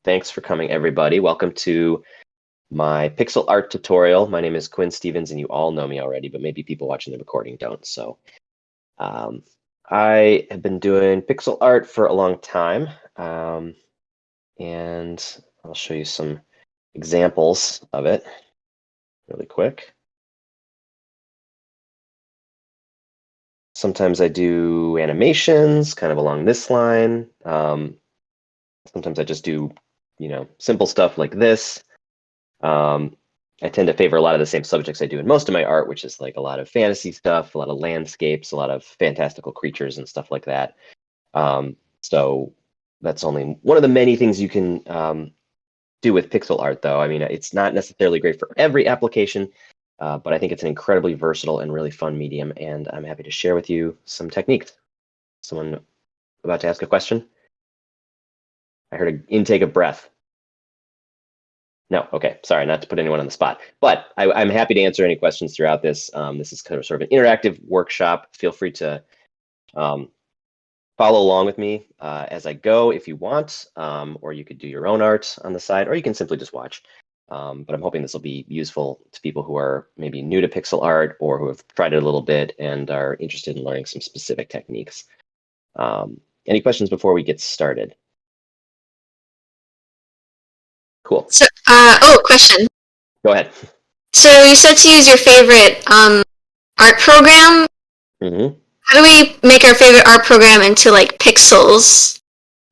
Thanks for coming, everybody. Welcome to my pixel art tutorial. My name is Quinn Stevens, and you all know me already, but maybe people watching the recording don't. So I have been doing pixel art for a long time, and I'll show you some examples of it really quick. Sometimes I do animations kind of along this line. Sometimes I just do, simple stuff like this. I tend to favor a lot of the same subjects I do in most of my art, which is like a lot of fantasy stuff, a lot of landscapes, a lot of fantastical creatures and stuff like that. So that's only one of the many things you can do with pixel art, though. I mean, it's not necessarily great for every application, but I think it's an incredibly versatile and really fun medium, and I'm happy to share with you some techniques. Someone about to ask a question? I heard an intake of breath. No, okay, sorry, not to put anyone on the spot, but I'm happy to answer any questions throughout this. This is kind of sort of an interactive workshop. Feel free to follow along with me as I go if you want, or you could do your own art on the side, or you can simply just watch. But I'm hoping this will be useful to people who are maybe new to pixel art or who have tried it a little bit and are interested in learning some specific techniques. Any questions before we get started? Cool. So, question. Go ahead. So you said to use your favorite art program. Mm-hmm. How do we make our favorite art program into like pixels?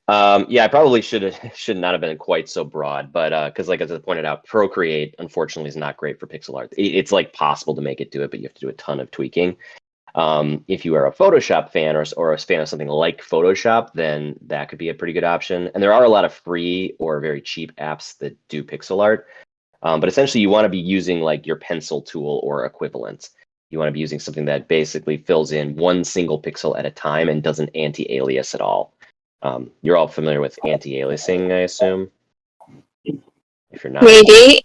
Yeah, I probably should not have been quite so broad, but because like as I pointed out, Procreate unfortunately is not great for pixel art. It's like possible to make it do it, but you have to do a ton of tweaking. If you are a Photoshop fan or a fan of something like Photoshop, then that could be a pretty good option. And there are a lot of free or very cheap apps that do pixel art. But essentially, you want to be using like your pencil tool or equivalent. You want to be using something that basically fills in one single pixel at a time and doesn't anti-alias at all. You're all familiar with anti-aliasing, I assume? If you're not. Maybe.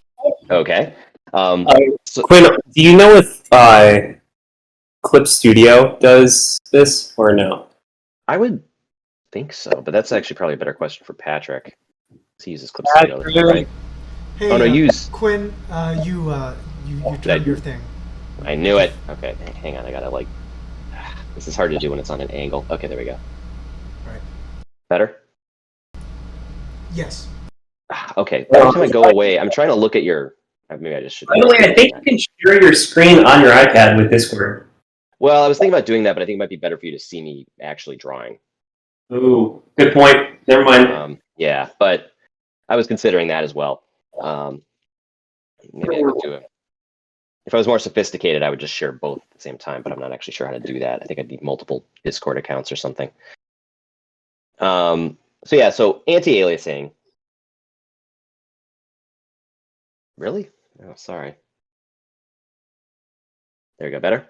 Okay. Quinn, do you know if Clip Studio does this or no? I would think so, but that's actually probably a better question for Patrick. He uses Clip Studio, right? Hey, Oh no, use Quinn. You turned your thing. I knew it. Okay, hang on. I gotta like. This is hard to do when it's on an angle. Okay, there we go. All right. Better? Yes. Okay. Every time I go away, I'm trying to look at your. Maybe I just should. By the way, I think you can share your screen on your iPad with Discord. Well, I was thinking about doing that, but I think it might be better for you to see me actually drawing. Ooh, good point. Never mind. Yeah, but I was considering that as well. Maybe I could do it. If I was more sophisticated, I would just share both at the same time, but I'm not actually sure how to do that. I think I'd need multiple Discord accounts or something. So anti-aliasing. Really? Oh, sorry. There we go. Better?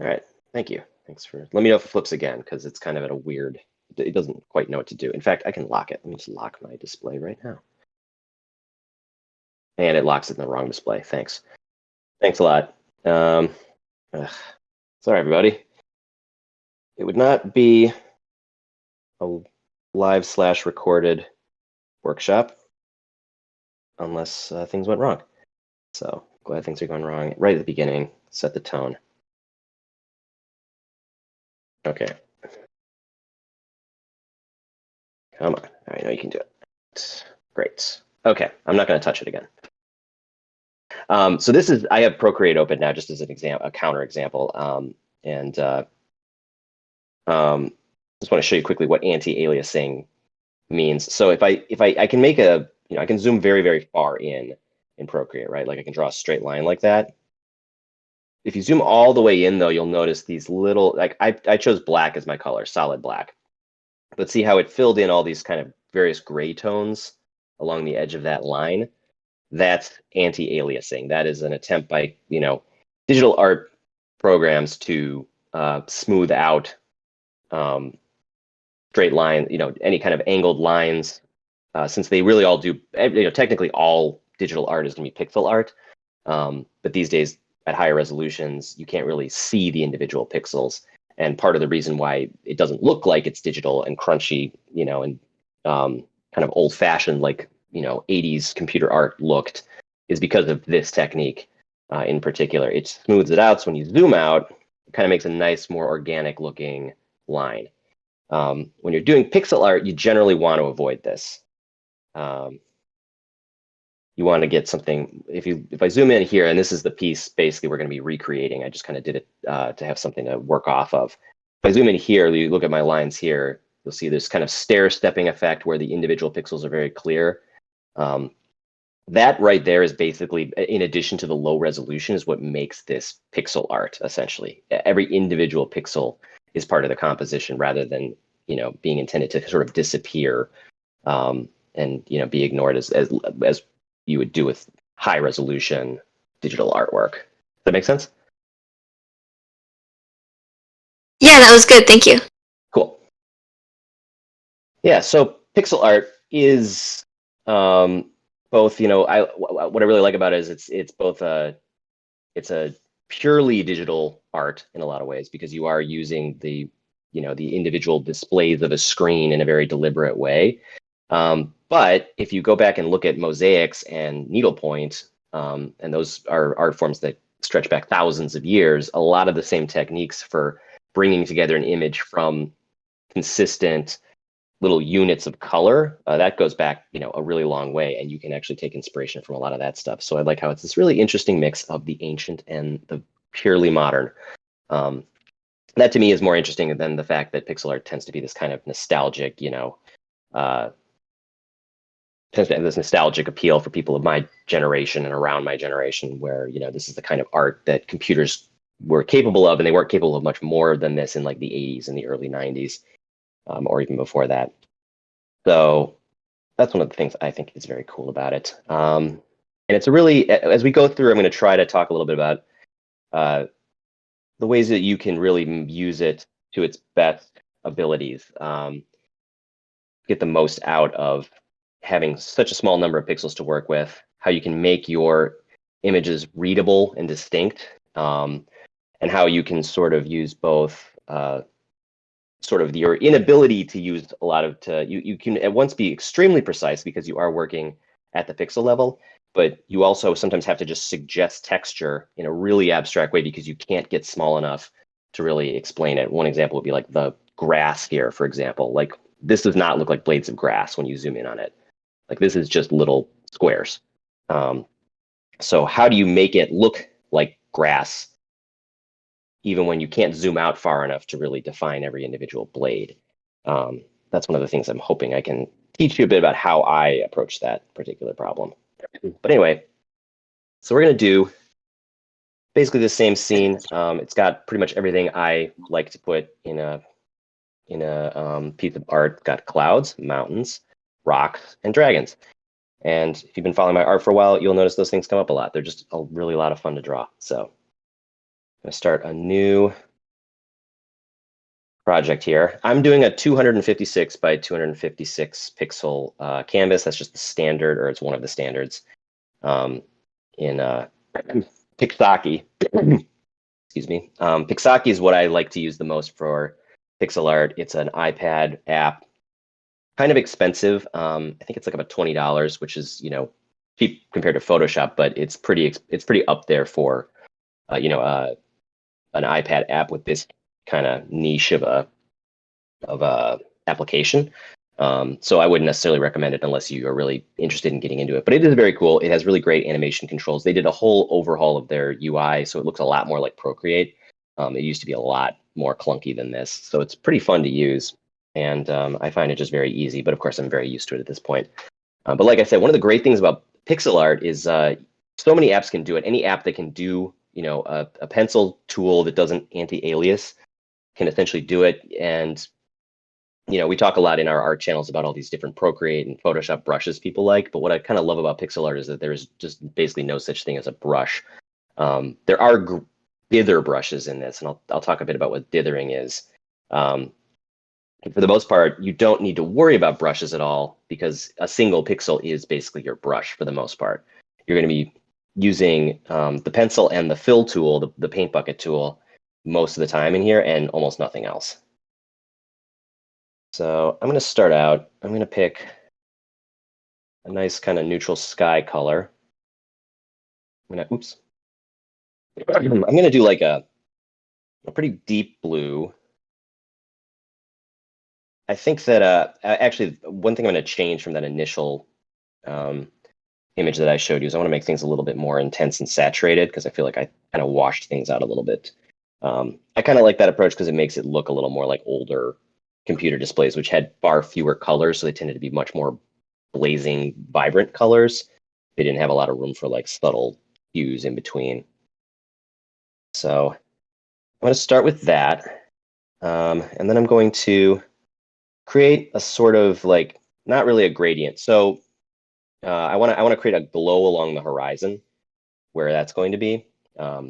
All right. Thank you. Thanks for. Let me know if it flips again, because it's kind of at a weird. It doesn't quite know what to do. In fact, I can lock it. Let me just lock my display right now. And it locks it in the wrong display. Thanks. Thanks a lot. Sorry, everybody. It would not be a live/recorded workshop unless things went wrong. So glad things are going wrong right at the beginning. Set the tone. Okay. Come on. I know you can do it. Great. Okay. I'm not going to touch it again. So this is, I have Procreate open now just as an example, a counter example. Just want to show you quickly what anti-aliasing means. So if I can make a, I can zoom very, very far in Procreate, right? Like I can draw a straight line like that. If you zoom all the way in though, you'll notice these little, like I chose black as my color, solid black. But see how it filled in all these kind of various gray tones along the edge of that line? That's anti-aliasing. That is an attempt by, digital art programs to smooth out straight line, any kind of angled lines, since they really all do, technically all digital art is going to be pixel art. But these days at higher resolutions, you can't really see the individual pixels. And part of the reason why it doesn't look like it's digital and crunchy, and kind kind of old-fashioned, like, 80s computer art looked is because of this technique in particular. It smooths it out, so when you zoom out, it kind of makes a nice, more organic looking line. When you're doing pixel art, you generally want to avoid this. You want to get something, if I zoom in here, and this is the piece basically we're going to be recreating. I just kind of did it to have something to work off of. If I zoom in here, you look at my lines here, you'll see this kind of stair-stepping effect where the individual pixels are very clear. That right there is basically, in addition to the low resolution, is what makes this pixel art, essentially. Every individual pixel is part of the composition rather than, being intended to sort of disappear and, be ignored as you would do with high resolution digital artwork. Does that make sense? Yeah, that was good. Thank you. Cool. Yeah, so pixel art is both, what I really like about it is it's both it's a purely digital art in a lot of ways, because you are using the individual displays of a screen in a very deliberate way. But if you go back and look at mosaics and needlepoint, and those are art forms that stretch back thousands of years, a lot of the same techniques for bringing together an image from consistent little units of color, that goes back, a really long way, and you can actually take inspiration from a lot of that stuff. So I like how it's this really interesting mix of the ancient and the purely modern. That to me is more interesting than the fact that pixel art tends to be this kind of nostalgic, tends to have this nostalgic appeal for people of my generation and around my generation, where this is the kind of art that computers were capable of, and they weren't capable of much more than this in like the 80s and the early 90s, or even before that. So that's one of the things I think is very cool about it. And it's a really, as we go through, I'm going to try to talk a little bit about the ways that you can really use it to its best abilities, get the most out of having such a small number of pixels to work with, how you can make your images readable and distinct, and how you can sort of use both sort of your inability to use a lot of, you can at once be extremely precise because you are working at the pixel level, but you also sometimes have to just suggest texture in a really abstract way because you can't get small enough to really explain it. One example would be like the grass here, for example. Like, this does not look like blades of grass when you zoom in on it. Like, this is just little squares. So how do you make it look like grass even when you can't zoom out far enough to really define every individual blade? That's one of the things I'm hoping I can teach you a bit about how I approach that particular problem. But anyway, so we're going to do basically the same scene. It's got pretty much everything I like to put in a piece of art. It's got clouds, mountains, rocks, and dragons. And if you've been following my art for a while, you'll notice those things come up a lot. They're just a really lot of fun to draw. So I'm going to start a new project here. I'm doing a 256 by 256 pixel canvas. That's just the standard, or it's one of the standards in Pixaki. Excuse me. Pixaki is what I like to use the most for pixel art. It's an iPad app, kind of expensive. I think it's like about $20, which is cheap compared to Photoshop, but it's pretty up there for an iPad app with this kind of niche of a application. So I wouldn't necessarily recommend it unless you are really interested in getting into it. But it is very cool. It has really great animation controls. They did a whole overhaul of their UI, so it looks a lot more like Procreate. It used to be a lot more clunky than this, so it's pretty fun to use. And I find it just very easy. But of course, I'm very used to it at this point. But like I said, one of the great things about pixel art is so many apps can do it. Any app that can do a pencil tool that doesn't anti-alias can essentially do it. And we talk a lot in our art channels about all these different Procreate and Photoshop brushes people like, but what I kind of love about pixel art is that there's just basically no such thing as a brush. There are dither brushes in this, and I'll talk a bit about what dithering is. For the most part, you don't need to worry about brushes at all because a single pixel is basically your brush for the most part. You're going to be using the pencil and the fill tool, the paint bucket tool, most of the time in here, and almost nothing else. So I'm going to start out, I'm going to pick a nice kind of neutral sky color. Oops. I'm gonna do like a pretty deep blue. I think that actually one thing I'm going to change from that initial image that I showed you is I want to make things a little bit more intense and saturated because I feel like I kind of washed things out a little bit. I kind of like that approach because it makes it look a little more like older computer displays, which had far fewer colors, so they tended to be much more blazing, vibrant colors. They didn't have a lot of room for like subtle hues in between. So I'm going to start with that, and then I'm going to create a sort of like not really a gradient. So I want to create a glow along the horizon where that's going to be.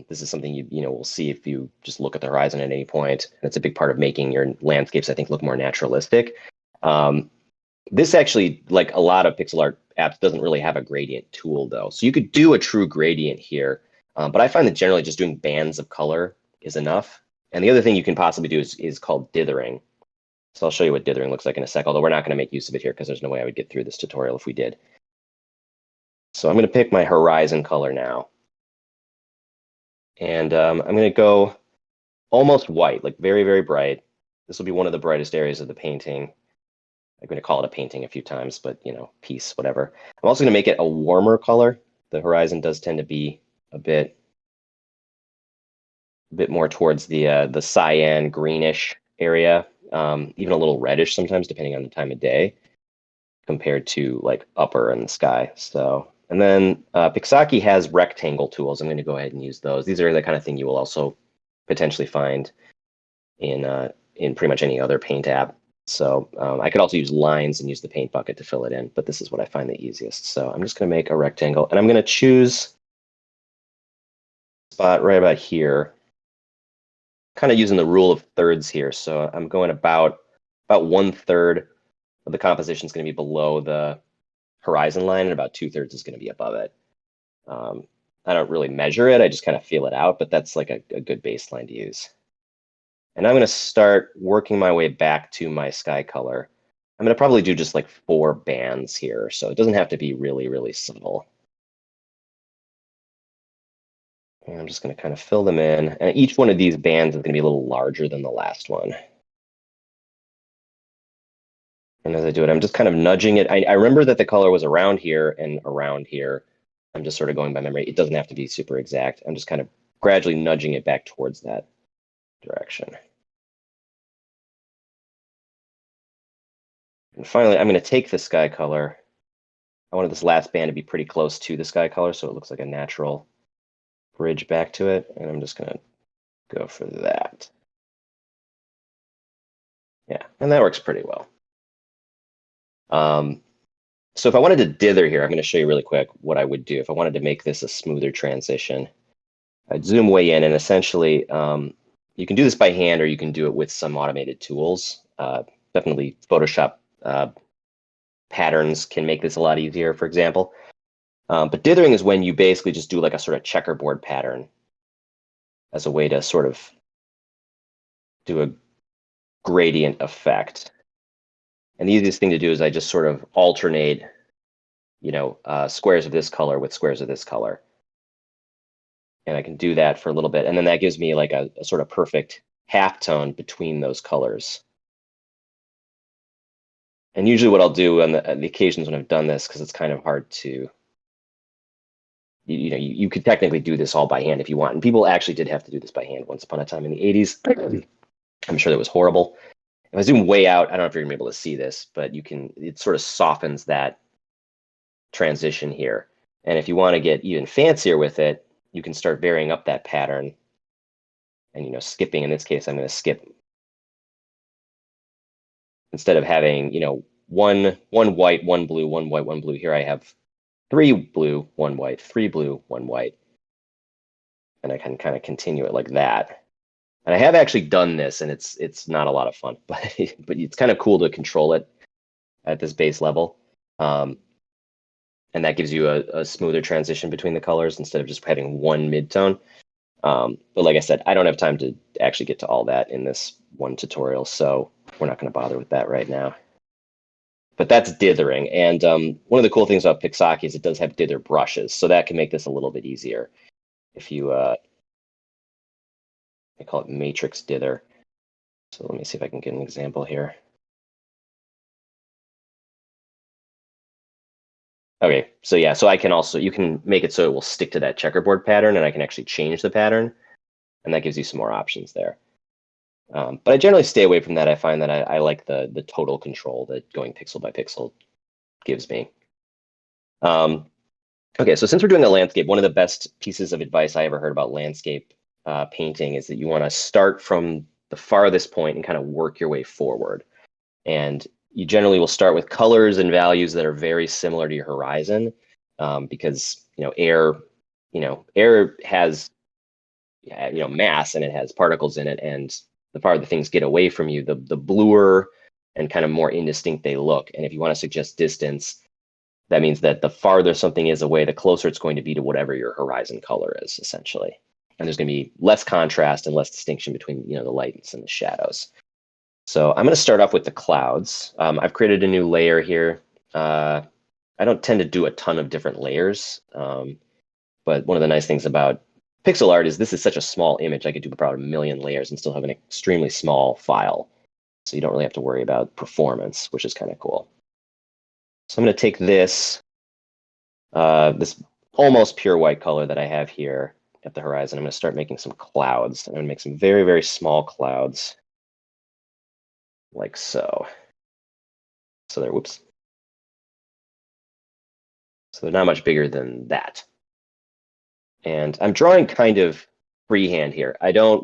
This is something you will see if you just look at the horizon at any point. It's a big part of making your landscapes, I think, look more naturalistic. This actually, like a lot of pixel art apps, doesn't really have a gradient tool though. So you could do a true gradient here, but I find that generally just doing bands of color is enough. And the other thing you can possibly do is called dithering. So I'll show you what dithering looks like in a sec, although we're not going to make use of it here because there's no way I would get through this tutorial if we did. So I'm going to pick my horizon color now. And I'm going to go almost white, like very, very bright. This will be one of the brightest areas of the painting. I'm going to call it a painting a few times, but piece, whatever. I'm also going to make it a warmer color. The horizon does tend to be a bit more towards the cyan greenish area, even a little reddish sometimes, depending on the time of day, compared to like upper in the sky. So, and then Pixaki has rectangle tools. I'm going to go ahead and use those. These are the kind of thing you will also potentially find in pretty much any other paint app. So I could also use lines and use the paint bucket to fill it in, but this is what I find the easiest. So I'm just going to make a rectangle, and I'm going to choose a spot right about here, kind of using the rule of thirds here. So I'm going about 1/3 of the composition is going to be below the horizon line, and about 2/3 is going to be above it. I don't really measure it. I just kind of feel it out, but that's like a good baseline to use. And I'm going to start working my way back to my sky color. I'm going to probably do just like 4 bands here, so it doesn't have to be really, really subtle. And I'm just going to kind of fill them in. And each one of these bands is going to be a little larger than the last one. And as I do it, I'm just kind of nudging it. I remember that the color was around here and around here. I'm just sort of going by memory. It doesn't have to be super exact. I'm just kind of gradually nudging it back towards that direction. And finally, I'm going to take the sky color. I wanted this last band to be pretty close to the sky color, so it looks like a natural bridge back to it. And I'm just going to go for that. Yeah, and that works pretty well. So if I wanted to dither here, I'm going to show you really quick what I would do. If I wanted to make this a smoother transition, I'd zoom way in, and essentially you can do this by hand or you can do it with some automated tools. Definitely Photoshop patterns can make this a lot easier, for example. But dithering is when you basically just do like a sort of checkerboard pattern as a way to sort of do a gradient effect. And the easiest thing to do is I just sort of alternate, squares of this color with squares of this color. And I can do that for a little bit. And then that gives me like a sort of perfect halftone between those colors. And usually what I'll do on the occasions when I've done this, because it's kind of hard to, you could technically do this all by hand if you want. And people actually did have to do this by hand once upon a time in the 80s. I'm sure that was horrible. If I zoom way out, I don't know if you're gonna be able to see this, but it sort of softens that transition here. And if you want to get even fancier with it, you can start varying up that pattern. And skipping, in this case, I'm going to skip. Instead of having, one white, one blue, one white, one blue, here I have 3 blue, 1 white, 3 blue, 1 white. And I can kind of continue it like that. And I have actually done this, and it's not a lot of fun, but it's kind of cool to control it at this base level. And that gives you a smoother transition between the colors instead of just having one midtone. But like I said, I don't have time to actually get to all that in this one tutorial, so we're not going to bother with that right now. but that's dithering. And one of the cool things about Pixaki is it does have dither brushes, so that can make this a little bit easier. If you, I call it matrix dither. So let me see if I can get an example here. Okay, so yeah, so I can also, you can make it so it will stick to that checkerboard pattern, and I can actually change the pattern, and that gives you some more options there. But I generally stay away from that. I find that I like the total control that going pixel by pixel gives me. Okay, so since we're doing a landscape, one of the best pieces of advice I ever heard about landscape painting is that you want to start from the farthest point and kind of work your way forward. And you generally will start with colors and values that are very similar to your horizon, because air has mass, and it has particles in it, and the farther things get away from you, the bluer and kind of more indistinct they look. And if you want to suggest distance, that means that the farther something is away, the closer it's going to be to whatever your horizon color is, essentially. And there's going to be less contrast and less distinction between the lights and the shadows. So I'm going to start off with the clouds. I've created a new layer here. I don't tend to do a ton of different layers, but one of the nice things about pixel art is this is such a small image. I could do about 1 million layers and still have an extremely small file. So you don't really have to worry about performance, which is kind of cool. So I'm going to take this almost pure white color that I have here at the horizon. I'm going to start making some clouds. I'm going to make some very, very small clouds, like so. So they're, whoops. So they're not much bigger than that. And I'm drawing kind of freehand here. I'm not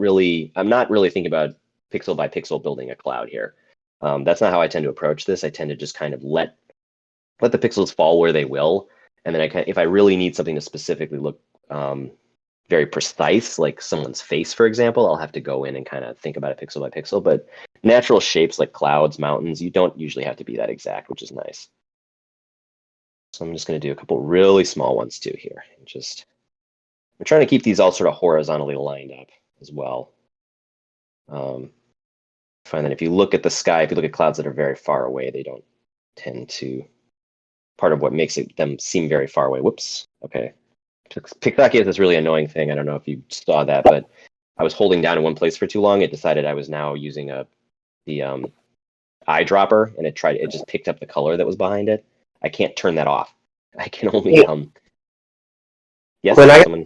really thinking about pixel by pixel building a cloud here. That's not how I tend to approach this. I tend to just kind of let the pixels fall where they will. And then if I really need something to specifically look very precise, like someone's face, for example, I'll have to go in and kind of think about it pixel by pixel. But natural shapes like clouds, mountains, you don't usually have to be that exact, which is nice. So I'm just going to do a couple really small ones too here. I'm trying to keep these all sort of horizontally lined up as well. I find that if you look at the sky, if you look at clouds that are very far away, they don't tend to, part of what makes them seem very far away. Whoops. Okay. Pixaki has this really annoying thing. I don't know if you saw that, but I was holding down in one place for too long. It decided I was now using the eyedropper, and it just picked up the color that was behind it. I can't turn that off. I can only yes. When Someone...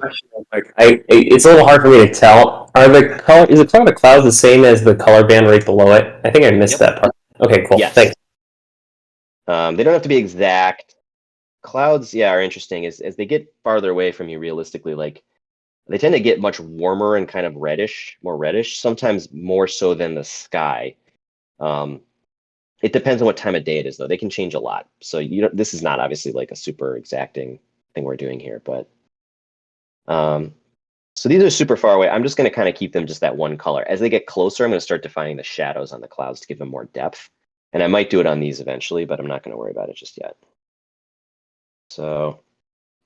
it's a little hard for me to tell. Is the color of the clouds the same as the color band right below it? I think I missed that part. Okay, cool. Yes. Thanks. They don't have to be exact. Clouds, yeah, are interesting. As they get farther away from you, realistically, like they tend to get much warmer and kind of more reddish, sometimes more so than the sky. It depends on what time of day it is, though. They can change a lot. So this is not obviously like a super exacting thing we're doing here, but so these are super far away. I'm just going to kind of keep them just that one color. As they get closer, I'm going to start defining the shadows on the clouds to give them more depth. And I might do it on these eventually, but I'm not going to worry about it just yet. So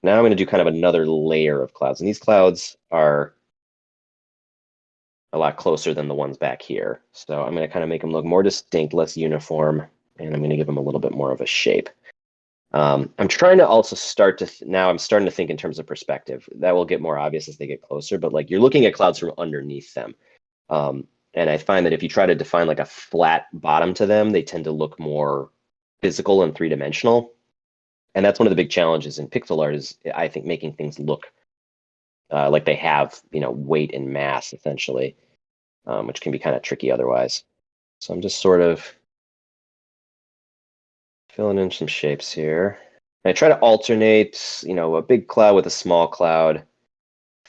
now I'm going to do kind of another layer of clouds. And these clouds are a lot closer than the ones back here. So I'm going to kind of make them look more distinct, less uniform, and I'm going to give them a little bit more of a shape. I'm trying to also now I'm starting to think in terms of perspective. That will get more obvious as they get closer, but like you're looking at clouds from underneath them. And I find that if you try to define like a flat bottom to them, they tend to look more physical and three-dimensional. And that's one of the big challenges in pixel art is, I think, making things look like they have, weight and mass, essentially, which can be kind of tricky otherwise. So I'm just sort of filling in some shapes here. And I try to alternate, a big cloud with a small cloud.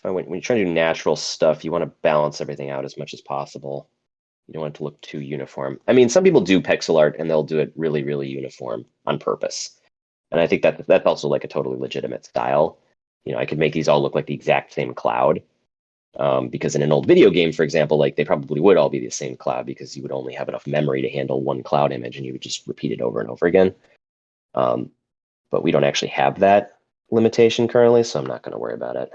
When you're trying to do natural stuff, you want to balance everything out as much as possible. You don't want it to look too uniform. I mean, some people do pixel art and they'll do it really, really uniform on purpose. And I think that's also like a totally legitimate style. I could make these all look like the exact same cloud. Because in an old video game, for example, like they probably would all be the same cloud because you would only have enough memory to handle one cloud image and you would just repeat it over and over again. But we don't actually have that limitation currently, so I'm not going to worry about it.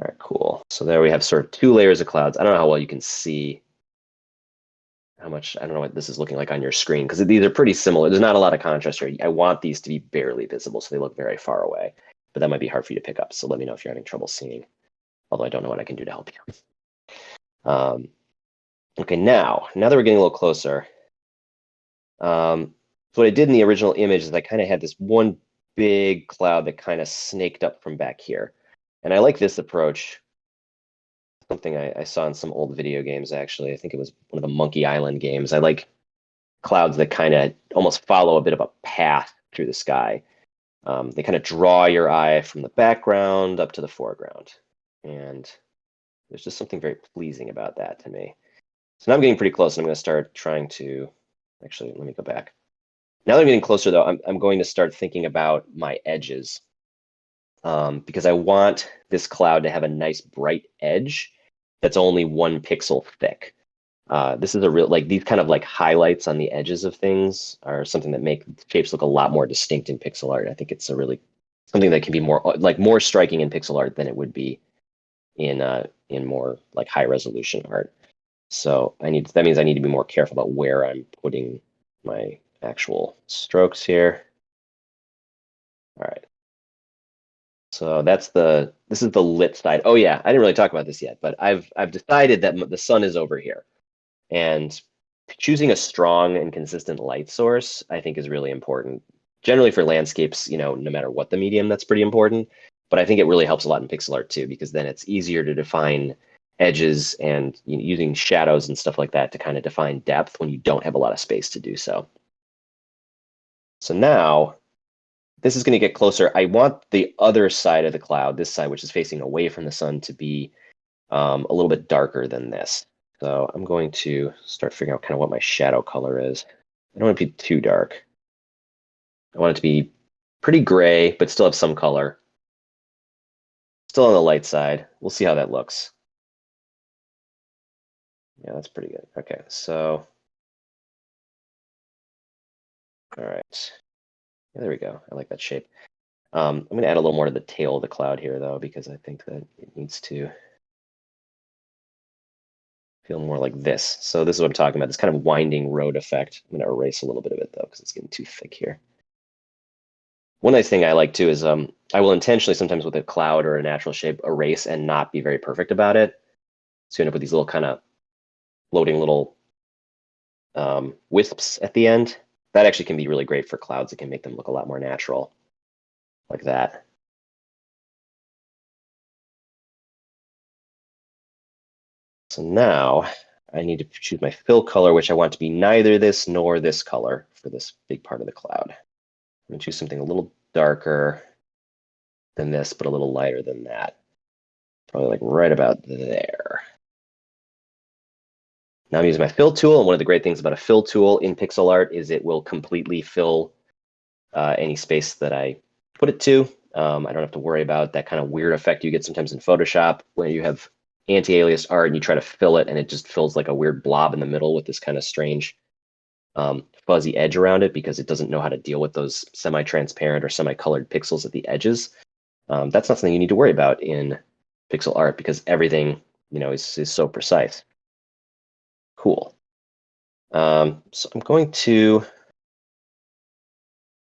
All right, cool. So there we have sort of 2 layers of clouds. I don't know how well you can see how much, I don't know what this is looking like on your screen, because these are pretty similar. There's not a lot of contrast here. I want these to be barely visible, so they look very far away. But that might be hard for you to pick up, so let me know if you're having trouble seeing. Although I don't know what I can do to help you. Okay, now that we're getting a little closer, so what I did in the original image is I kind of had this one big cloud that kind of snaked up from back here. And I like this approach. Something I saw in some old video games, actually. I think it was one of the Monkey Island games. I like clouds that kind of almost follow a bit of a path through the sky. They kind of draw your eye from the background up to the foreground. And there's just something very pleasing about that to me. So now I'm getting pretty close, and I'm going to start trying to... Actually, let me go back. Now that I'm getting closer, though, I'm going to start thinking about my edges. Because I want this cloud to have a nice bright edge that's only 1 pixel thick. This is a real, like, these kind of like highlights on the edges of things are something that make shapes look a lot more distinct in pixel art. I think it's a really something that can be more striking in pixel art than it would be in more like high resolution art. So that means I need to be more careful about where I'm putting my actual strokes here. All right. So this is the lit side. Oh yeah, I didn't really talk about this yet, but I've decided that the sun is over here. And choosing a strong and consistent light source, I think, is really important. Generally for landscapes, no matter what the medium, that's pretty important. But I think it really helps a lot in pixel art too, because then it's easier to define edges and using shadows and stuff like that to kind of define depth when you don't have a lot of space to do so. So now, this is going to get closer. I want the other side of the cloud, this side, which is facing away from the sun, to be a little bit darker than this. So I'm going to start figuring out kind of what my shadow color is. I don't want it to be too dark. I want it to be pretty gray, but still have some color. Still on the light side. We'll see how that looks. Yeah, that's pretty good. Okay, so... All right. Yeah, there we go. I like that shape. I'm going to add a little more to the tail of the cloud here, though, because I think that it needs to feel more like this. So this is what I'm talking about, this kind of winding road effect. I'm going to erase a little bit of it, though, because it's getting too thick here. One nice thing I like, too, is I will intentionally, sometimes with a cloud or a natural shape, erase and not be very perfect about it. So you end up with these little kind of floating little wisps at the end. That actually can be really great for clouds. It can make them look a lot more natural, like that. So now I need to choose my fill color, which I want to be neither this nor this color for this big part of the cloud. I'm going to choose something a little darker than this, but a little lighter than that. Probably like right about there. Now I'm using my fill tool, and one of the great things about a fill tool in pixel art is it will completely fill any space that I put it to. I don't have to worry about that kind of weird effect you get sometimes in Photoshop when you have anti-alias art and you try to fill it and it just fills like a weird blob in the middle with this kind of strange fuzzy edge around it because it doesn't know how to deal with those semi-transparent or semi-colored pixels at the edges. That's not something you need to worry about in pixel art because everything is so precise. Cool. So I'm going to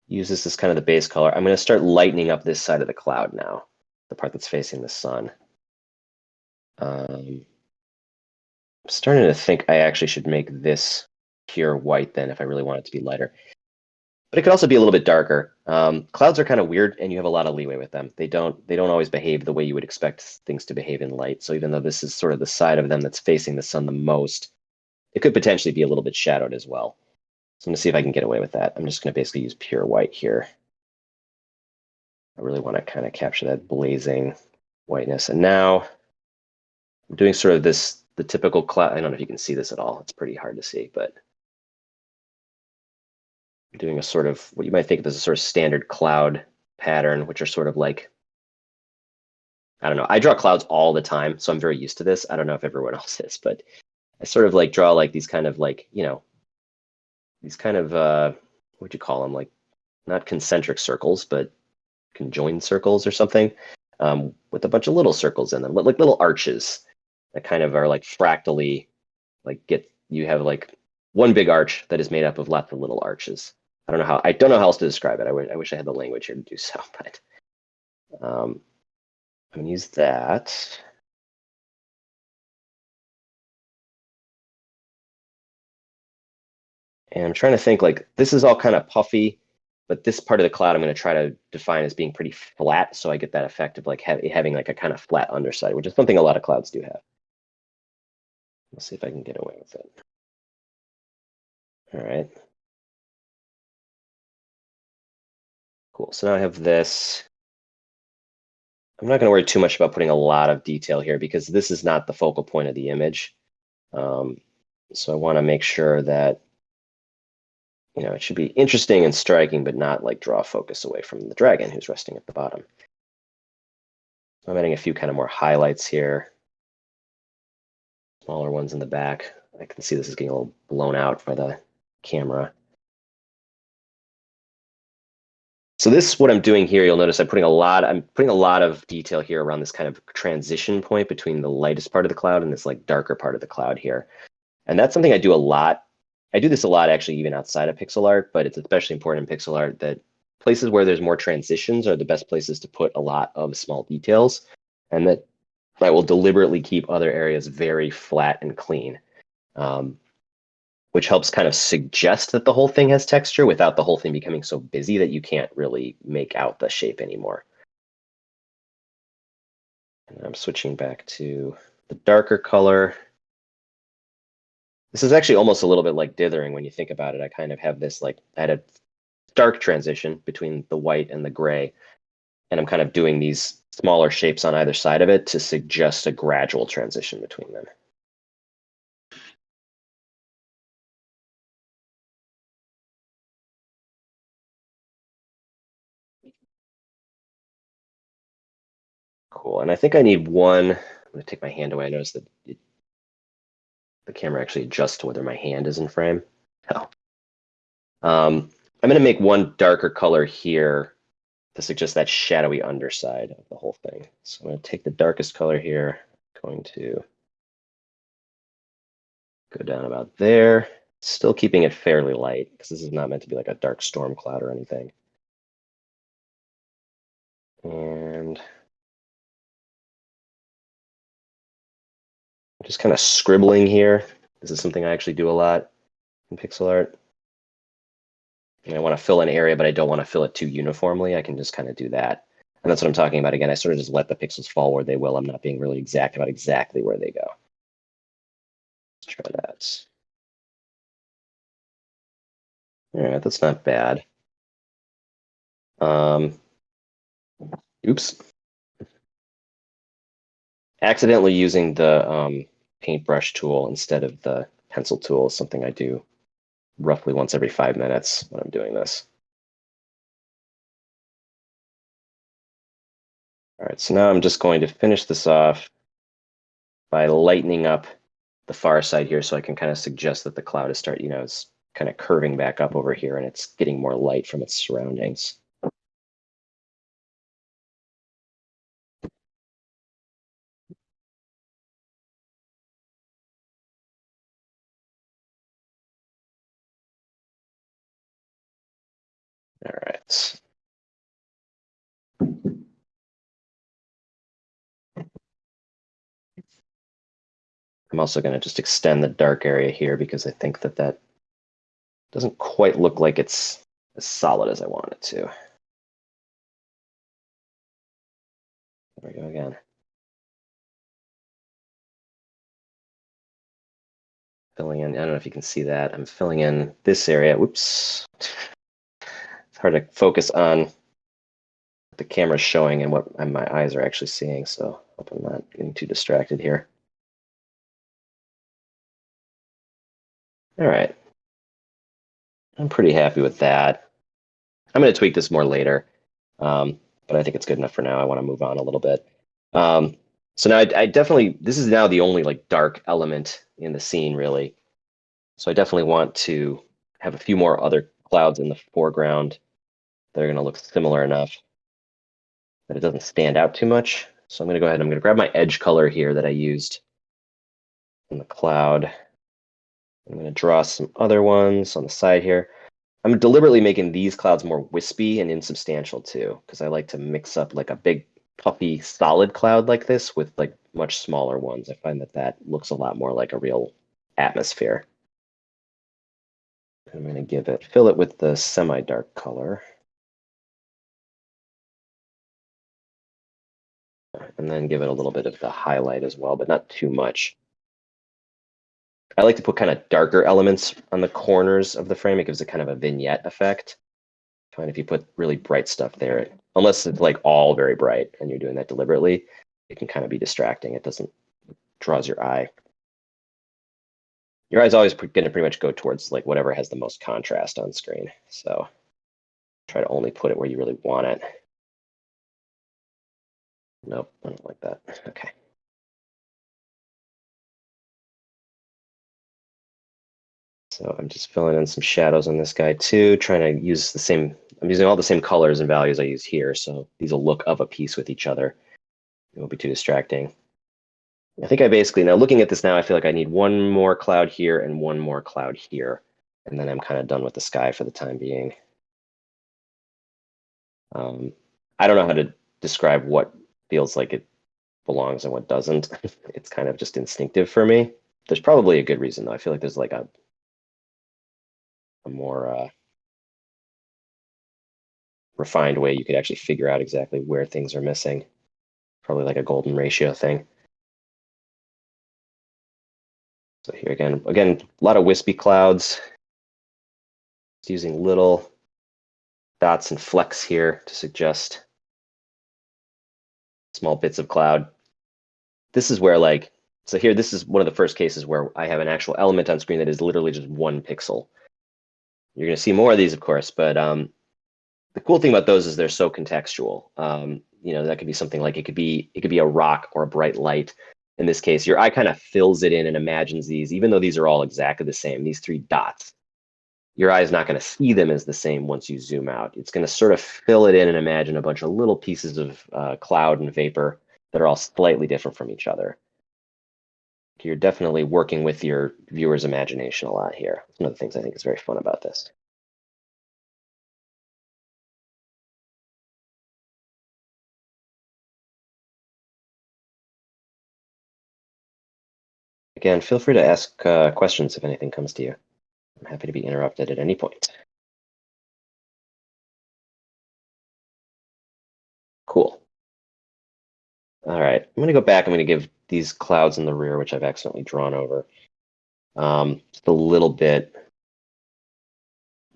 use this as kind of the base color. I'm going to start lightening up this side of the cloud now, the part that's facing the sun. I'm starting to think I actually should make this pure white then if I really want it to be lighter. But it could also be a little bit darker. Clouds are kind of weird and you have a lot of leeway with them. They don't always behave the way you would expect things to behave in light. So even though this is sort of the side of them that's facing the sun the most, it could potentially be a little bit shadowed as well. So I'm going to see if I can get away with that. I'm just going to basically use pure white here. I really want to kind of capture that blazing whiteness. And now I'm doing sort of the typical cloud. I don't know if you can see this at all. It's pretty hard to see, but I'm doing a sort of what you might think of as a sort of standard cloud pattern, which are sort of like, I don't know. I draw clouds all the time, so I'm very used to this. I don't know if everyone else is, but I sort of like draw like these kind of like, these kind of, what would you call them? Like not concentric circles, but conjoined circles or something, with a bunch of little circles in them, like little arches that kind of are like fractally, like you have like one big arch that is made up of lots of little arches. I don't know how else to describe it. I wish I had the language here to do so, but I'm gonna use that. And I'm trying to think, like, this is all kind of puffy, but this part of the cloud I'm going to try to define as being pretty flat, so I get that effect of like having like a kind of flat underside, which is something a lot of clouds do have. Let's see if I can get away with it. All right. Cool. So now I have this. I'm not going to worry too much about putting a lot of detail here because this is not the focal point of the image. So I want to make sure that, you know, it should be interesting and striking, but not like draw focus away from the dragon who's resting at the bottom. I'm adding a few kind of more highlights here. Smaller ones in the back. I can see this is getting a little blown out by the camera. So this, what I'm doing here, you'll notice I'm putting a lot of detail here around this kind of transition point between the lightest part of the cloud and this like darker part of the cloud here. And that's something I do a lot. I do this a lot actually even outside of pixel art, but it's especially important in pixel art that places where there's more transitions are the best places to put a lot of small details, and that I will deliberately keep other areas very flat and clean, which helps kind of suggest that the whole thing has texture without the whole thing becoming so busy that you can't really make out the shape anymore. And I'm switching back to the darker color. This is actually almost a little bit like dithering when you think about it. I kind of have this like, I had a dark transition between the white and the gray, and I'm kind of doing these smaller shapes on either side of it to suggest a gradual transition between them. Cool, and I think I need one, I'm gonna take my hand away. I noticed that the camera actually adjusts to whether my hand is in frame. Oh. I'm gonna make one darker color here to suggest that shadowy underside of the whole thing. So I'm gonna take the darkest color here, going to go down about there, still keeping it fairly light because this is not meant to be like a dark storm cloud or anything. And just kind of scribbling here. This is something I actually do a lot in pixel art. And I want to fill an area, but I don't want to fill it too uniformly. I can just kind of do that. And that's what I'm talking about. Again, I sort of just let the pixels fall where they will. I'm not being really exact about exactly where they go. Let's try that. All right, that's not bad. Oops. Accidentally using the paintbrush tool instead of the pencil tool is something I do roughly once every 5 minutes when I'm doing this. All right, so now I'm just going to finish this off by lightening up the far side here so I can kind of suggest that the cloud is it's kind of curving back up over here and it's getting more light from its surroundings. All right. I'm also going to just extend the dark area here because I think that that doesn't quite look like it's as solid as I want it to. There we go again. Filling in, I don't know if you can see that. I'm filling in this area. Whoops. It's hard to focus on what the camera's showing and what my eyes are actually seeing, so I hope I'm not getting too distracted here. All right. I'm pretty happy with that. I'm going to tweak this more later, but I think it's good enough for now. I want to move on a little bit. So now I definitely, this is now the only like dark element in the scene really. So I definitely want to have a few more other clouds in the foreground that are going to look similar enough that it doesn't stand out too much. So I'm going to go ahead and I'm going to grab my edge color here that I used in the cloud. I'm going to draw some other ones on the side here. I'm deliberately making these clouds more wispy and insubstantial too, because I like to mix up like a big puffy solid cloud like this with like much smaller ones. I find that that looks a lot more like a real atmosphere. I'm going to fill it with the semi-dark color. And then give it a little bit of the highlight as well, but not too much. I like to put kind of darker elements on the corners of the frame. It gives it kind of a vignette effect. I find if you put really bright stuff there, unless it's like all very bright and you're doing that deliberately, it can kind of be distracting. It draws your eye. Your eye's always going to pretty much go towards like whatever has the most contrast on screen. So try to only put it where you really want it. Nope, I don't like that. Okay. So I'm just filling in some shadows on this guy too, trying to use the same, I'm using all the same colors and values I use here, so these will look of a piece with each other. It won't be too distracting. I think I basically, now looking at this now, I feel like I need one more cloud here and one more cloud here, and then I'm kind of done with the sky for the time being. I don't know how to describe what feels like it belongs and what doesn't. It's kind of just instinctive for me. There's probably a good reason though. I feel like there's like a more refined way you could actually figure out exactly where things are missing. Probably like a golden ratio thing. So here again, a lot of wispy clouds. Just using little dots and flecks here to suggest small bits of cloud. This is where like, so here, this is one of the first cases where I have an actual element on screen that is literally just 1 pixel. You're going to see more of these, of course, but the cool thing about those is they're so contextual. You know, that could be something like it could be a rock or a bright light. In this case, your eye kind of fills it in and imagines these, even though these are all exactly the same, these 3 dots. Your eye is not going to see them as the same once you zoom out. It's going to sort of fill it in and imagine a bunch of little pieces of cloud and vapor that are all slightly different from each other. You're definitely working with your viewer's imagination a lot here. It's one of the things I think is very fun about this. Again, feel free to ask questions if anything comes to you. I'm happy to be interrupted at any point. Cool. All right, I'm going to go back. I'm going to give these clouds in the rear, which I've accidentally drawn over, just a little bit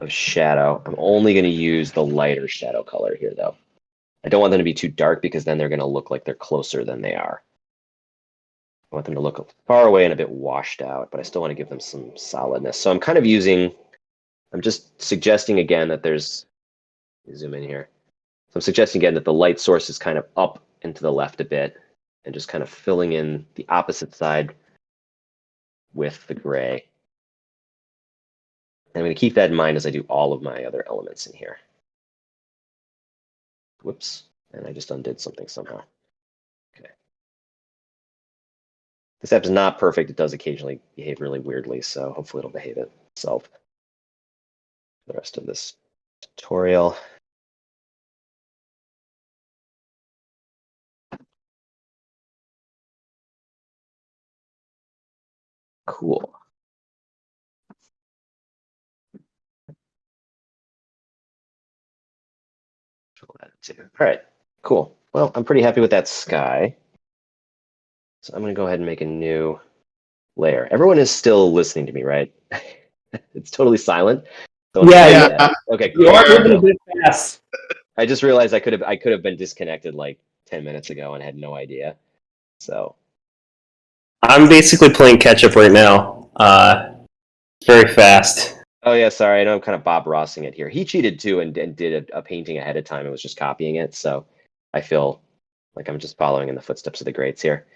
of shadow. I'm only going to use the lighter shadow color here, though. I don't want them to be too dark because then they're going to look like they're closer than they are. I want them to look far away and a bit washed out, but I still want to give them some solidness. So I'm kind of I'm just suggesting again that zoom in here. So I'm suggesting again that the light source is kind of up and to the left a bit and just kind of filling in the opposite side with the gray. And I'm going to keep that in mind as I do all of my other elements in here. Whoops, and I just undid something somehow. Okay. This app is not perfect. It does occasionally behave really weirdly, so hopefully it'll behave itself for the rest of this tutorial. Cool. All right, cool. Well, I'm pretty happy with that sky. So I'm going to go ahead and make a new layer. Everyone is still listening to me, right? It's totally silent. Yeah. Okay, You cool. are moving a bit fast. I just realized I could have been disconnected like 10 minutes ago and had no idea. So I'm basically playing catch up right now. Very fast. oh yeah, sorry. I know I'm kind of Bob Rossing it here. He cheated too and did a painting ahead of time and was just copying it. So I feel like I'm just following in the footsteps of the greats here.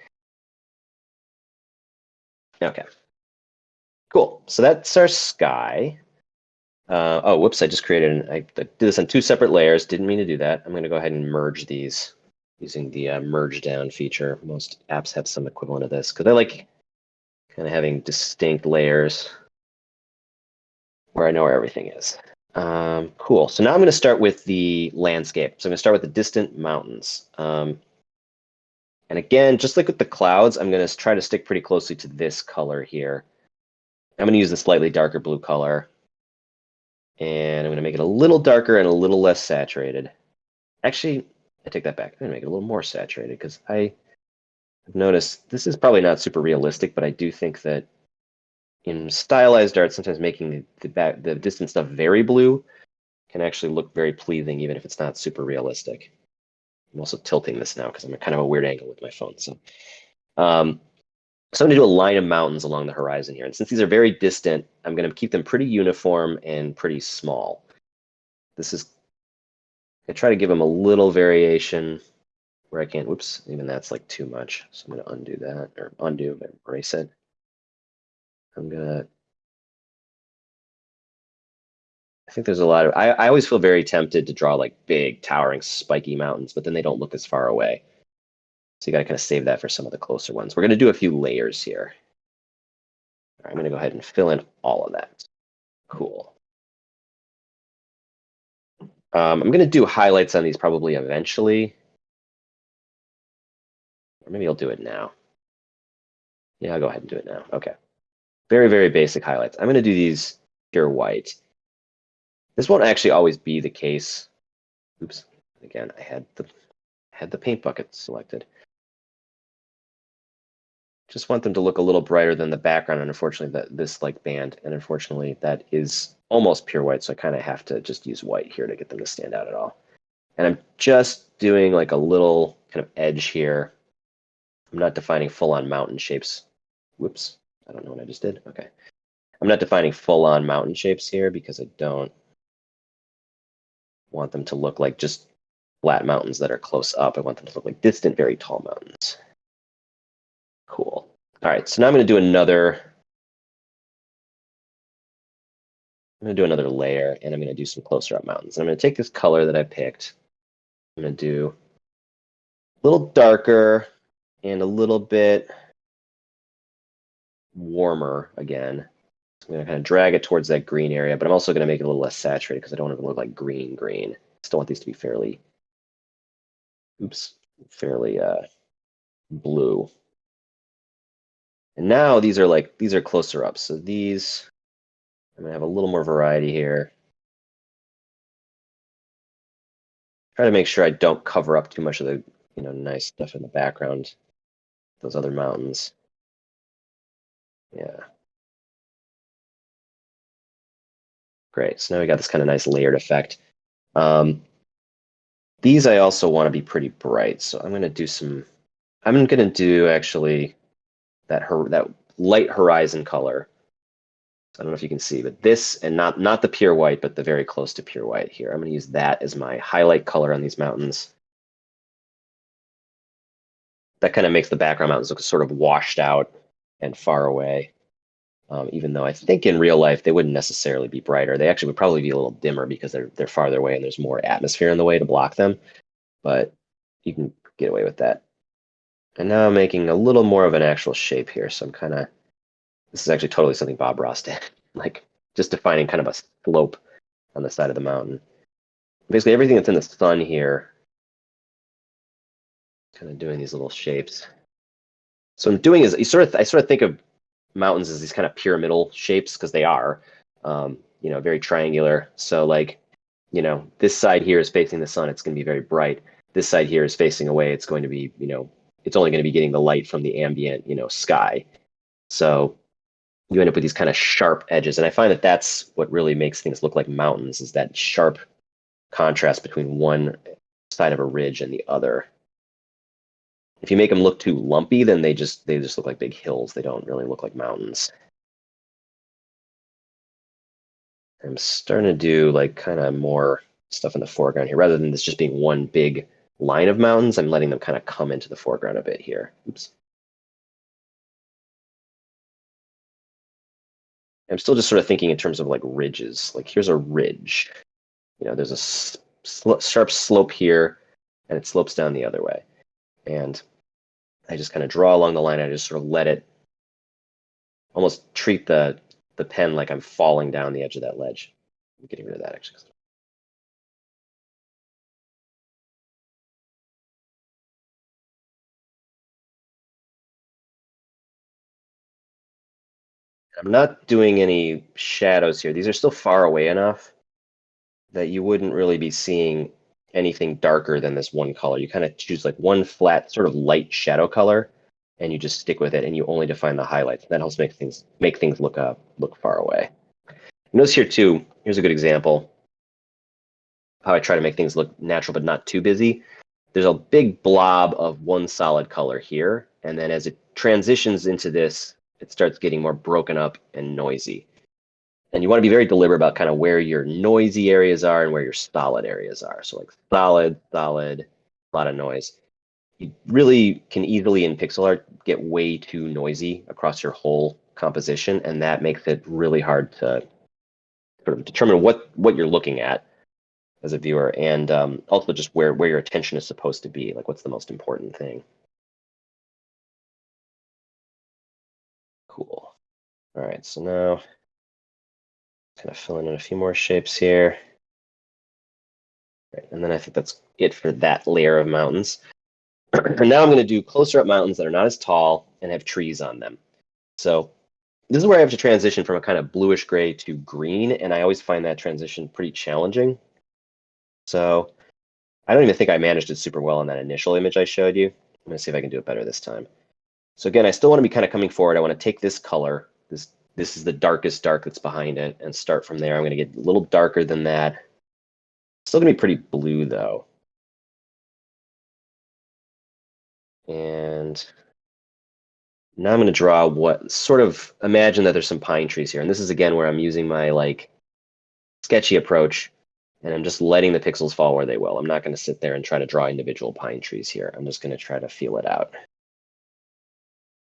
Okay. Cool. So that's our sky. Oh, whoops! I just created I did this on 2 separate layers. Didn't mean to do that. I'm going to go ahead and merge these using the merge down feature. Most apps have some equivalent of this because I like kind of having distinct layers where I know where everything is. Cool. So now I'm going to start with the landscape. So I'm going to start with the distant mountains. And again, just like with the clouds, I'm going to try to stick pretty closely to this color here. I'm going to use the slightly darker blue color. And I'm going to make it a little darker and a little less saturated. Actually, I take that back. I'm going to make it a little more saturated because I've noticed this is probably not super realistic, but I do think that in stylized art, sometimes making the distant stuff very blue can actually look very pleasing, even if it's not super realistic. I'm also tilting this now because I'm at kind of a weird angle with my phone. So I'm going to do a line of mountains along the horizon here. And since these are very distant, I'm going to keep them pretty uniform and pretty small. I try to give them a little variation where I can. Whoops, even that's like too much. So I'm going to undo that, or undo, erase it. I think there's a lot of, I always feel very tempted to draw like big, towering, spiky mountains, but then they don't look as far away. So you got to kind of save that for some of the closer ones. We're going to do a few layers here. All right, I'm going to go ahead and fill in all of that. Cool. I'm going to do highlights on these probably eventually. Or maybe I'll do it now. Yeah, I'll go ahead and do it now. Okay. Very, very basic highlights. I'm going to do these pure white. This won't actually always be the case. Oops. Again, I had the paint bucket selected. Just want them to look a little brighter than the background, and unfortunately this like band, and unfortunately that is almost pure white, so I kind of have to just use white here to get them to stand out at all. And I'm just doing like a little kind of edge here. I'm not defining full-on mountain shapes. Whoops, I don't know what I just did. Okay. I'm not defining full-on mountain shapes here because I don't want them to look like just flat mountains that are close up. I want them to look like distant, very tall mountains. Cool. All right, so now I'm going to do another layer, and I'm going to do some closer up mountains. And I'm going to take this color that I picked. I'm going to do a little darker and a little bit warmer again. I'm going to kind of drag it towards that green area, but I'm also going to make it a little less saturated because I don't want it to look like green. Still want these to be fairly blue. And now these are closer up. So these, I'm going to have a little more variety here. Try to make sure I don't cover up too much of the nice stuff in the background. Those other mountains. Yeah. Great. So now we got this kind of nice layered effect. These I also want to be pretty bright. So I'm going to do actually that light horizon color. I don't know if you can see, but this, and not the pure white, but the very close to pure white here. I'm going to use that as my highlight color on these mountains. That kind of makes the background mountains look sort of washed out and far away. Even though I think in real life they wouldn't necessarily be brighter. They actually would probably be a little dimmer because they're farther away and there's more atmosphere in the way to block them. But you can get away with that. And now I'm making a little more of an actual shape here. So this is actually totally something Bob Ross did. Like just defining kind of a slope on the side of the mountain. Basically everything that's in the sun here, kind of doing these little shapes. So what I'm doing is I sort of think of mountains as these kind of pyramidal shapes because they are, very triangular. So like, this side here is facing the sun. It's going to be very bright. This side here is facing away. It's going to be, it's only going to be getting the light from the ambient, sky. So you end up with these kind of sharp edges. And I find that that's what really makes things look like mountains, is that sharp contrast between one side of a ridge and the other. If you make them look too lumpy, then they just look like big hills. They don't really look like mountains. I'm starting to do like kind of more stuff in the foreground here. Rather than this just being one big line of mountains, I'm letting them kind of come into the foreground a bit here. Oops. I'm still just sort of thinking in terms of like ridges. Like here's a ridge. There's a sharp slope here, and it slopes down the other way. And I just kind of draw along the line. I just sort of let it almost treat the the pen like I'm falling down the edge of that ledge. I'm getting rid of that actually. I'm not doing any shadows here. These are still far away enough that you wouldn't really be seeing anything darker than this one color. You kind of choose like one flat sort of light shadow color and you just stick with it and you only define the highlights. That helps make things look far away. Notice here too, here's a good example how I try to make things look natural but not too busy. There's a big blob of one solid color here, and then as it transitions into this, it starts getting more broken up and noisy. And you want to be very deliberate about kind of where your noisy areas are and where your solid areas are. So like solid, a lot of noise. You really can easily in pixel art get way too noisy across your whole composition, and that makes it really hard to sort of determine what you're looking at as a viewer, and also just where your attention is supposed to be, like what's the most important thing. Cool. All right, so now kind of filling in a few more shapes here. Right, and then I think that's it for that layer of mountains. And now I'm going to do closer up mountains that are not as tall and have trees on them. So this is where I have to transition from a kind of bluish gray to green, and I always find that transition pretty challenging. So I don't even think I managed it super well on that initial image I showed you. I'm going to see if I can do it better this time. So again, I still want to be kind of coming forward. I want to take this color, this is the darkest dark that's behind it, and start from there. I'm going to get a little darker than that. Still going to be pretty blue though. And now I'm going to draw what sort of, imagine that there's some pine trees here. And this is again where I'm using my like sketchy approach, and I'm just letting the pixels fall where they will. I'm not going to sit there and try to draw individual pine trees here. I'm just going to try to feel it out.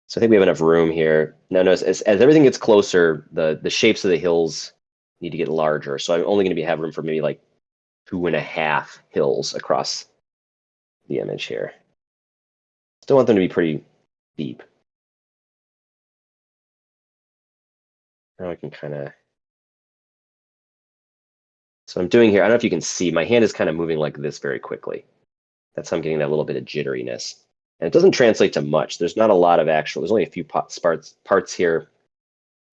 So I think we have enough room here. Now notice as everything gets closer, the shapes of the hills need to get larger. So I'm only going to have room for maybe like 2.5 hills across the image here. Still want them to be pretty deep. Now I can kind of... So I'm doing here, I don't know if you can see, my hand is kind of moving like this very quickly. That's how I'm getting that little bit of jitteriness. And it doesn't translate to much. There's not a lot of actual, there's only a few parts here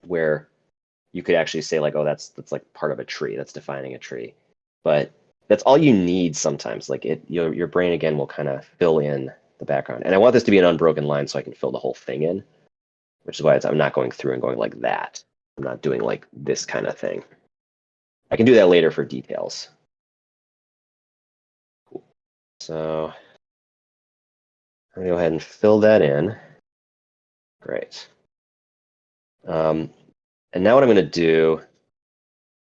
where you could actually say like, oh, that's like part of a tree, that's defining a tree. But that's all you need sometimes. Like your brain again will kind of fill in the background. And I want this to be an unbroken line so I can fill the whole thing in, which is why I'm not going through and going like that. I'm not doing like this kind of thing. I can do that later for details. Cool. So I'm going to go ahead and fill that in. Great. And now what I'm going to do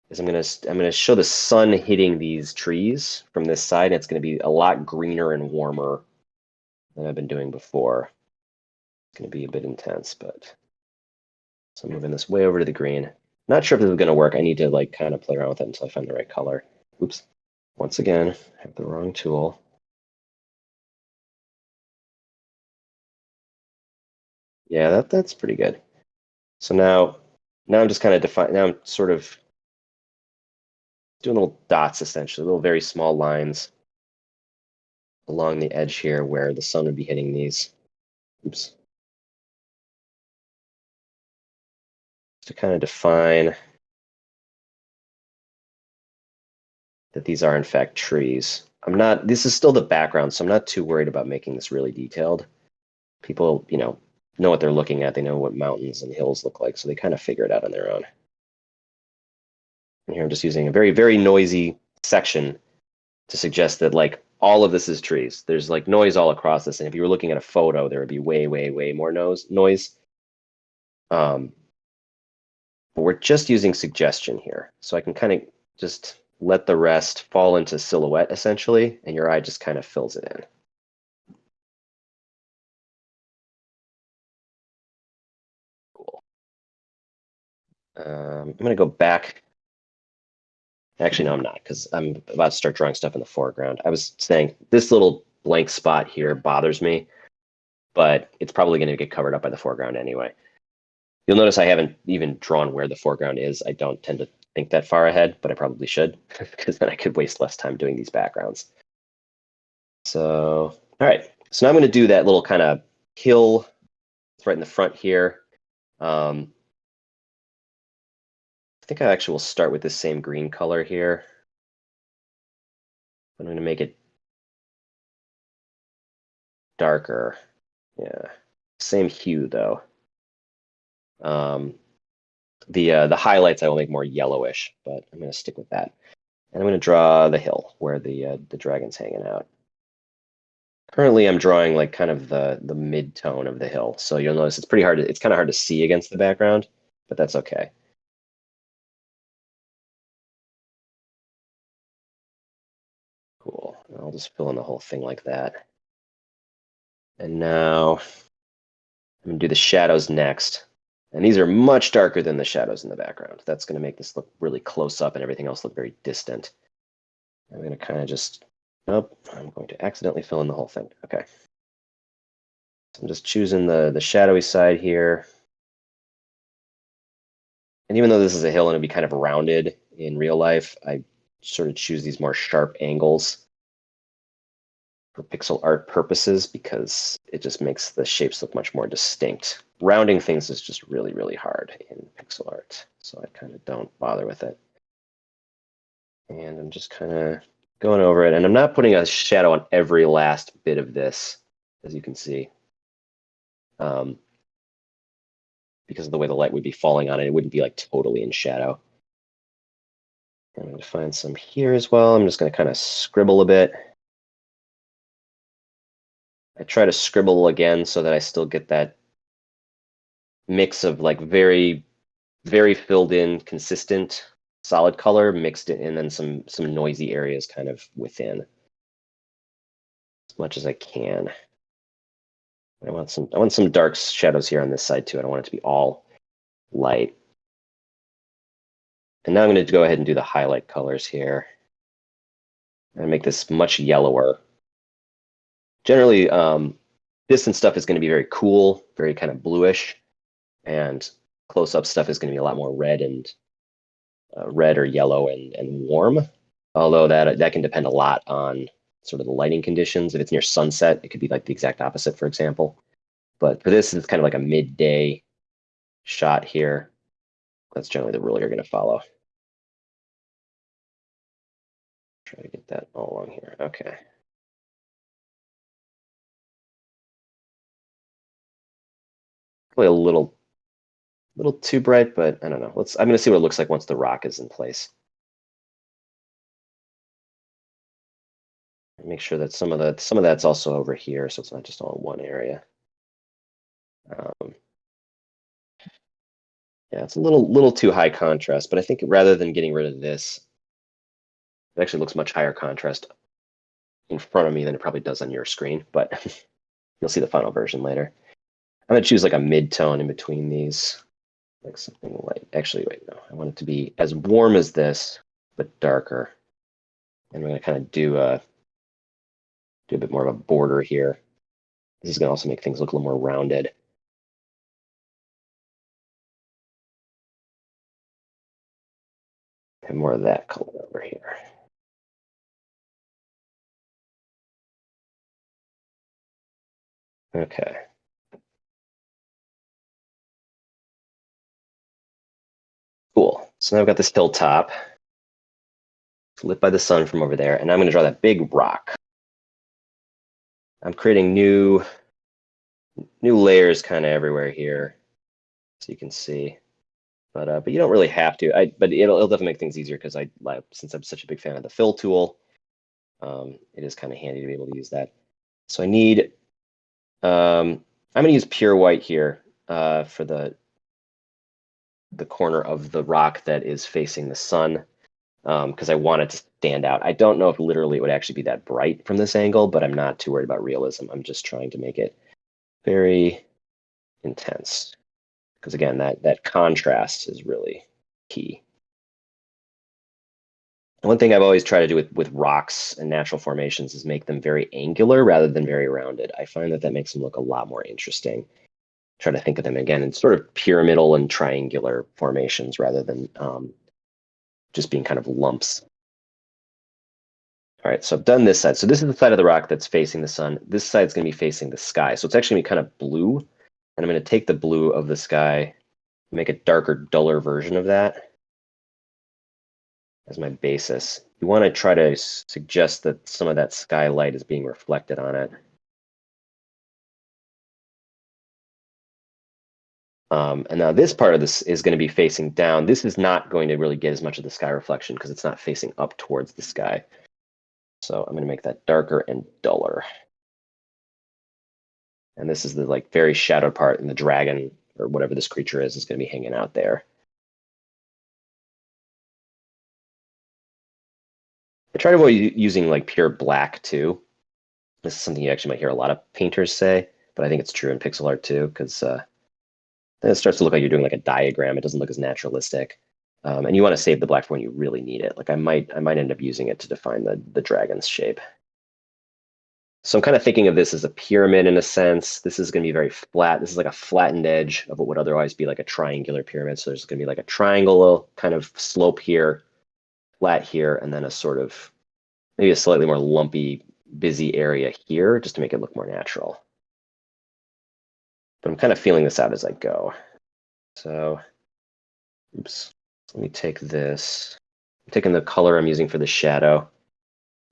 is I'm going to show the sun hitting these trees from this side. And it's going to be a lot greener and warmer than I've been doing before. It's going to be a bit intense, but so I'm moving this way over to the green. Not sure if this is going to work. I need to like kind of play around with it until I find the right color. Oops. Once again, I have the wrong tool. Yeah, that's pretty good. So now I'm just kind of now I'm sort of doing little dots essentially, little very small lines along the edge here where the sun would be hitting these. Oops. To kind of define that these are in fact trees. This is still the background, so I'm not too worried about making this really detailed. People, know what they're looking at. They know what mountains and hills look like, so they kind of figure it out on their own. And here I'm just using a very, very noisy section to suggest that like all of this is trees. There's like noise all across this, and if you were looking at a photo, there would be way, way, way more noise. But we're just using suggestion here, so I can kind of just let the rest fall into silhouette essentially, and your eye just kind of fills it in. I'm going to go back. Actually, no, I'm not, because I'm about to start drawing stuff in the foreground. I was saying this little blank spot here bothers me, but it's probably going to get covered up by the foreground anyway. You'll notice I haven't even drawn where the foreground is. I don't tend to think that far ahead, but I probably should, because then I could waste less time doing these backgrounds. So, all right. So now I'm going to do that little kind of hill. It's right in the front here. I think I actually will start with this same green color here. I'm going to make it darker. Yeah, same hue though. The highlights I will make more yellowish, but I'm going to stick with that. And I'm going to draw the hill where the dragon's hanging out. Currently, I'm drawing like kind of the mid-tone of the hill, so you'll notice it's pretty hard. It's kind of hard to see against the background, but that's okay. Cool. I'll just fill in the whole thing like that. And now I'm going to do the shadows next. And these are much darker than the shadows in the background. That's going to make this look really close up and everything else look very distant. I'm going to kind of just, nope, I'm going to accidentally fill in the whole thing. Okay. So I'm just choosing the shadowy side here. And even though this is a hill and it'd be kind of rounded in real life, I sort of choose these more sharp angles for pixel art purposes because it just makes the shapes look much more distinct. Rounding things is just really, really hard in pixel art, so I kind of don't bother with it. And I'm just kind of going over it, and I'm not putting a shadow on every last bit of this, as you can see. Because of the way the light would be falling on it, it wouldn't be like totally in shadow. I'm going to find some here as well. I'm just going to kind of scribble a bit. I try to scribble again so that I still get that mix of like very, very filled in, consistent, solid color mixed in, and then some noisy areas kind of within, as much as I can. I want some dark shadows here on this side too. I don't want it to be all light. And now I'm going to go ahead and do the highlight colors here and make this much yellower. Generally, distant stuff is going to be very cool, very kind of bluish, and close-up stuff is going to be a lot more red and red or yellow and warm. Although that can depend a lot on sort of the lighting conditions. If it's near sunset, it could be like the exact opposite, for example. But for this, it's kind of like a midday shot here. That's generally the rule you're going to follow. Try to get that all along here. Okay. Probably a little too bright, but I don't know. I'm going to see what it looks like once the rock is in place. Make sure that some of that's also over here, so it's not just all in one area. Yeah, it's a little too high contrast, but I think rather than getting rid of this, it actually looks much higher contrast in front of me than it probably does on your screen, but you'll see the final version later. I'm going to choose like a mid-tone in between these, like something light. Actually, wait, no. I want it to be as warm as this, but darker. And we're going to kind of do a bit more of a border here. This is going to also make things look a little more rounded. And more of that color over here. Okay. Cool. So now I've got this hilltop. It's lit by the sun from over there, and I'm going to draw that big rock. I'm creating new layers kind of everywhere here, so you can see. But you don't really have to. But it'll definitely make things easier because since I'm such a big fan of the fill tool, it is kind of handy to be able to use that. So I need. I'm going to use pure white here for the corner of the rock that is facing the sun, because I want it to stand out. I don't know if literally it would actually be that bright from this angle, but I'm not too worried about realism. I'm just trying to make it very intense. Because again, that contrast is really key. One thing I've always tried to do with rocks and natural formations is make them very angular rather than very rounded. I find that makes them look a lot more interesting. try to think of them again in sort of pyramidal and triangular formations rather than just being kind of lumps. All right, so I've done this side. So this is the side of the rock that's facing the sun. This side's going to be facing the sky. So it's actually going to be kind of blue. And I'm going to take the blue of the sky, make a darker, duller version of that as my basis. You want to try to suggest that some of that skylight is being reflected on it. And now this part of this is going to be facing down. This is not going to really get as much of the sky reflection because it's not facing up towards the sky. So I'm going to make that darker and duller. And this is the like very shadowed part, and the dragon or whatever this creature is going to be hanging out there. I try to avoid using like pure black too. This is something you actually might hear a lot of painters say, but I think it's true in pixel art too, because then it starts to look like you're doing like a diagram. It doesn't look as naturalistic. And you want to save the black for when you really need it. Like I might end up using it to define the dragon's shape. So I'm kind of thinking of this as a pyramid in a sense. This is going to be very flat. This is like a flattened edge of what would otherwise be like a triangular pyramid. So there's going to be like a triangle kind of slope here, flat here, and then a sort of maybe a slightly more lumpy, busy area here just to make it look more natural. But I'm kind of feeling this out as I go. So, oops. Let me take this. I'm taking the color I'm using for the shadow.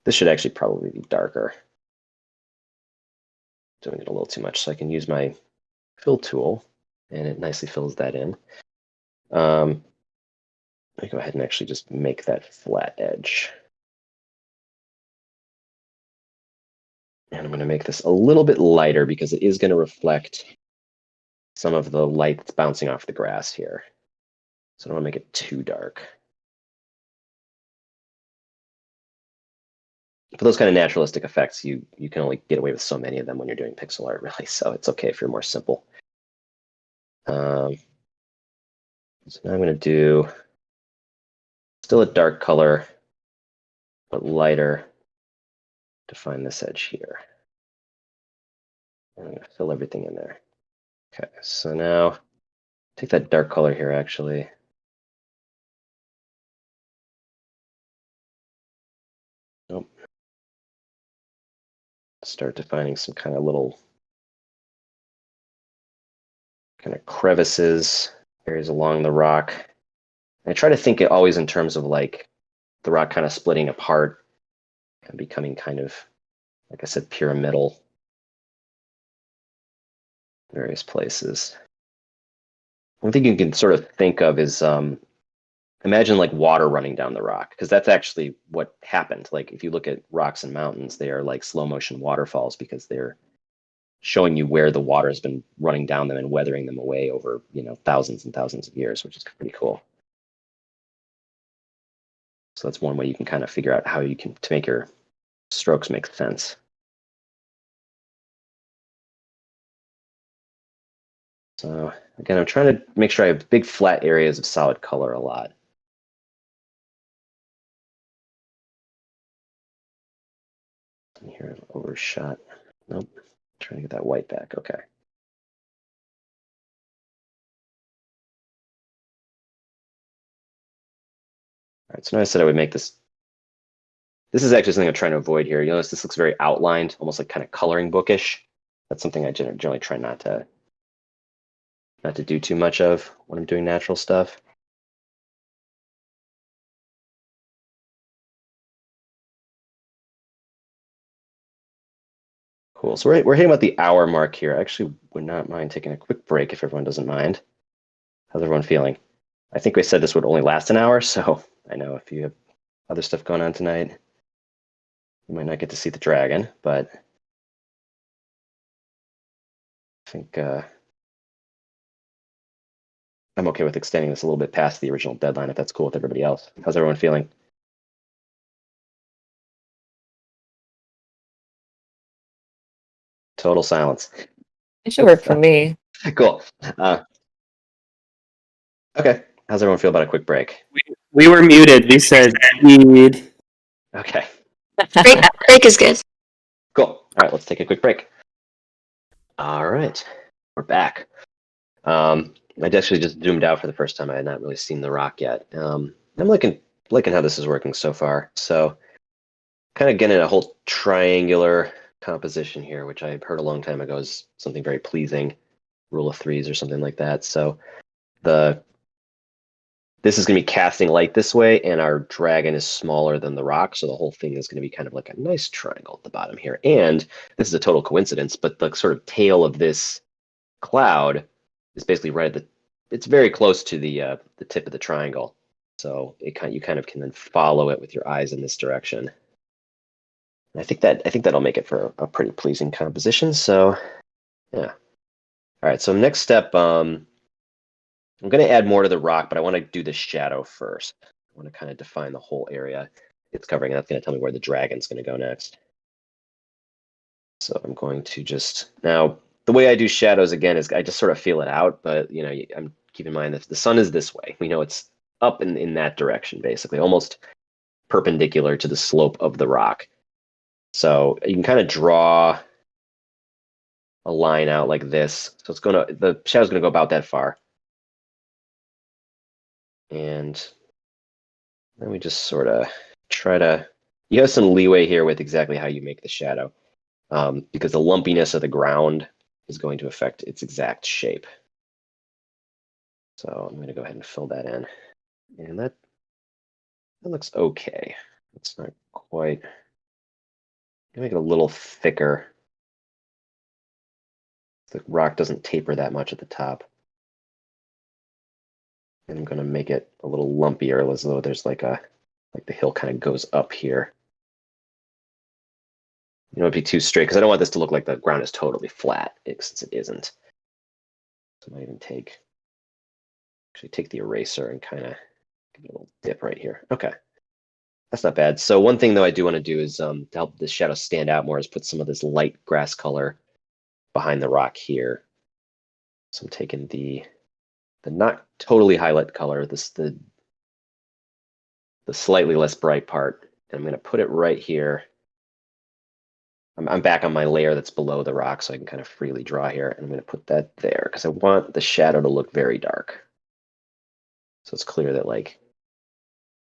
This should actually probably be darker. Doing it a little too much, so I can use my fill tool, and it nicely fills that in. Let me go ahead and actually just make that flat edge. And I'm going to make this a little bit lighter because it is going to reflect some of the light that's bouncing off the grass here. So I don't want to make it too dark. For those kind of naturalistic effects, you can only get away with so many of them when you're doing pixel art, really. So it's okay if you're more simple. So now I'm going to do still a dark color, but lighter. Define this edge here. I'm going to fill everything in there. Okay, so now take that dark color here, actually. Nope. Start defining some kind of little kind of crevices, areas along the rock. And I try to think it always in terms of like the rock kind of splitting apart and becoming kind of, like I said, pyramidal in various places. One thing you can sort of think of is imagine like water running down the rock, because that's actually what happened. Like if you look at rocks and mountains, they are like slow motion waterfalls because they're showing you where the water has been running down them and weathering them away over, thousands and thousands of years, which is pretty cool. So that's one way you can kind of figure out how you can to make your strokes make sense. So again, I'm trying to make sure I have big flat areas of solid color a lot. Here, overshot. Nope. Trying to get that white back. Okay. All right, so now I said I would make this. This is actually something I'm trying to avoid here. You notice this looks very outlined, almost like kind of coloring bookish. That's something I generally try not to do too much of when I'm doing natural stuff. Cool. So we're hitting about the hour mark here. I actually would not mind taking a quick break if everyone doesn't mind. How's everyone feeling? I think we said this would only last an hour, so I know if you have other stuff going on tonight, you might not get to see the dragon, but I think I'm okay with extending this a little bit past the original deadline if that's cool with everybody else. How's everyone feeling? Total silence. It should work for me. Cool. Okay. How's everyone feel about a quick break? We were muted. We said need. Okay. Break is good. Cool. All right, let's take a quick break. All right. We're back. I actually just zoomed out for the first time. I had not really seen the rock yet. I'm liking how this is working so far. So kind of getting a whole triangular composition here, which I heard a long time ago is something very pleasing, rule of threes or something like that. So this is going to be casting light this way, and our dragon is smaller than the rock, so the whole thing is going to be kind of like a nice triangle at the bottom here. And this is a total coincidence, but the sort of tail of this cloud is basically right at the. It's very close to the tip of the triangle, so you kind of can then follow it with your eyes in this direction. And I think that'll make it for a pretty pleasing composition. So, yeah. All right. So next step, I'm going to add more to the rock, but I want to do the shadow first. I want to kind of define the whole area it's covering, and that's going to tell me where the dragon's going to go next. So I'm going to just now. The way I do shadows again is I just sort of feel it out, but I'm keep in mind that the sun is this way. We know it's up in that direction, basically, almost perpendicular to the slope of the rock. So you can kind of draw a line out like this. So the shadow's gonna go about that far. And then we just sort of you have some leeway here with exactly how you make the shadow, because the lumpiness of the ground is going to affect its exact shape. So I'm going to go ahead and fill that in. And that looks okay. It's not quite. I'm going to make it a little thicker. The rock doesn't taper that much at the top. And I'm going to make it a little lumpier, as though there's like the hill kind of goes up here. You don't want to be too straight, because I don't want this to look like the ground is totally flat, since it isn't. So I might even take the eraser and kind of give it a little dip right here. Okay. That's not bad. So one thing, though, I do want to do is to help the shadow stand out more is put some of this light grass color behind the rock here. So I'm taking the not totally highlight color, the slightly less bright part, and I'm going to put it right here. I'm back on my layer that's below the rock, so I can kind of freely draw here. And I'm going to put that there because I want the shadow to look very dark. So it's clear that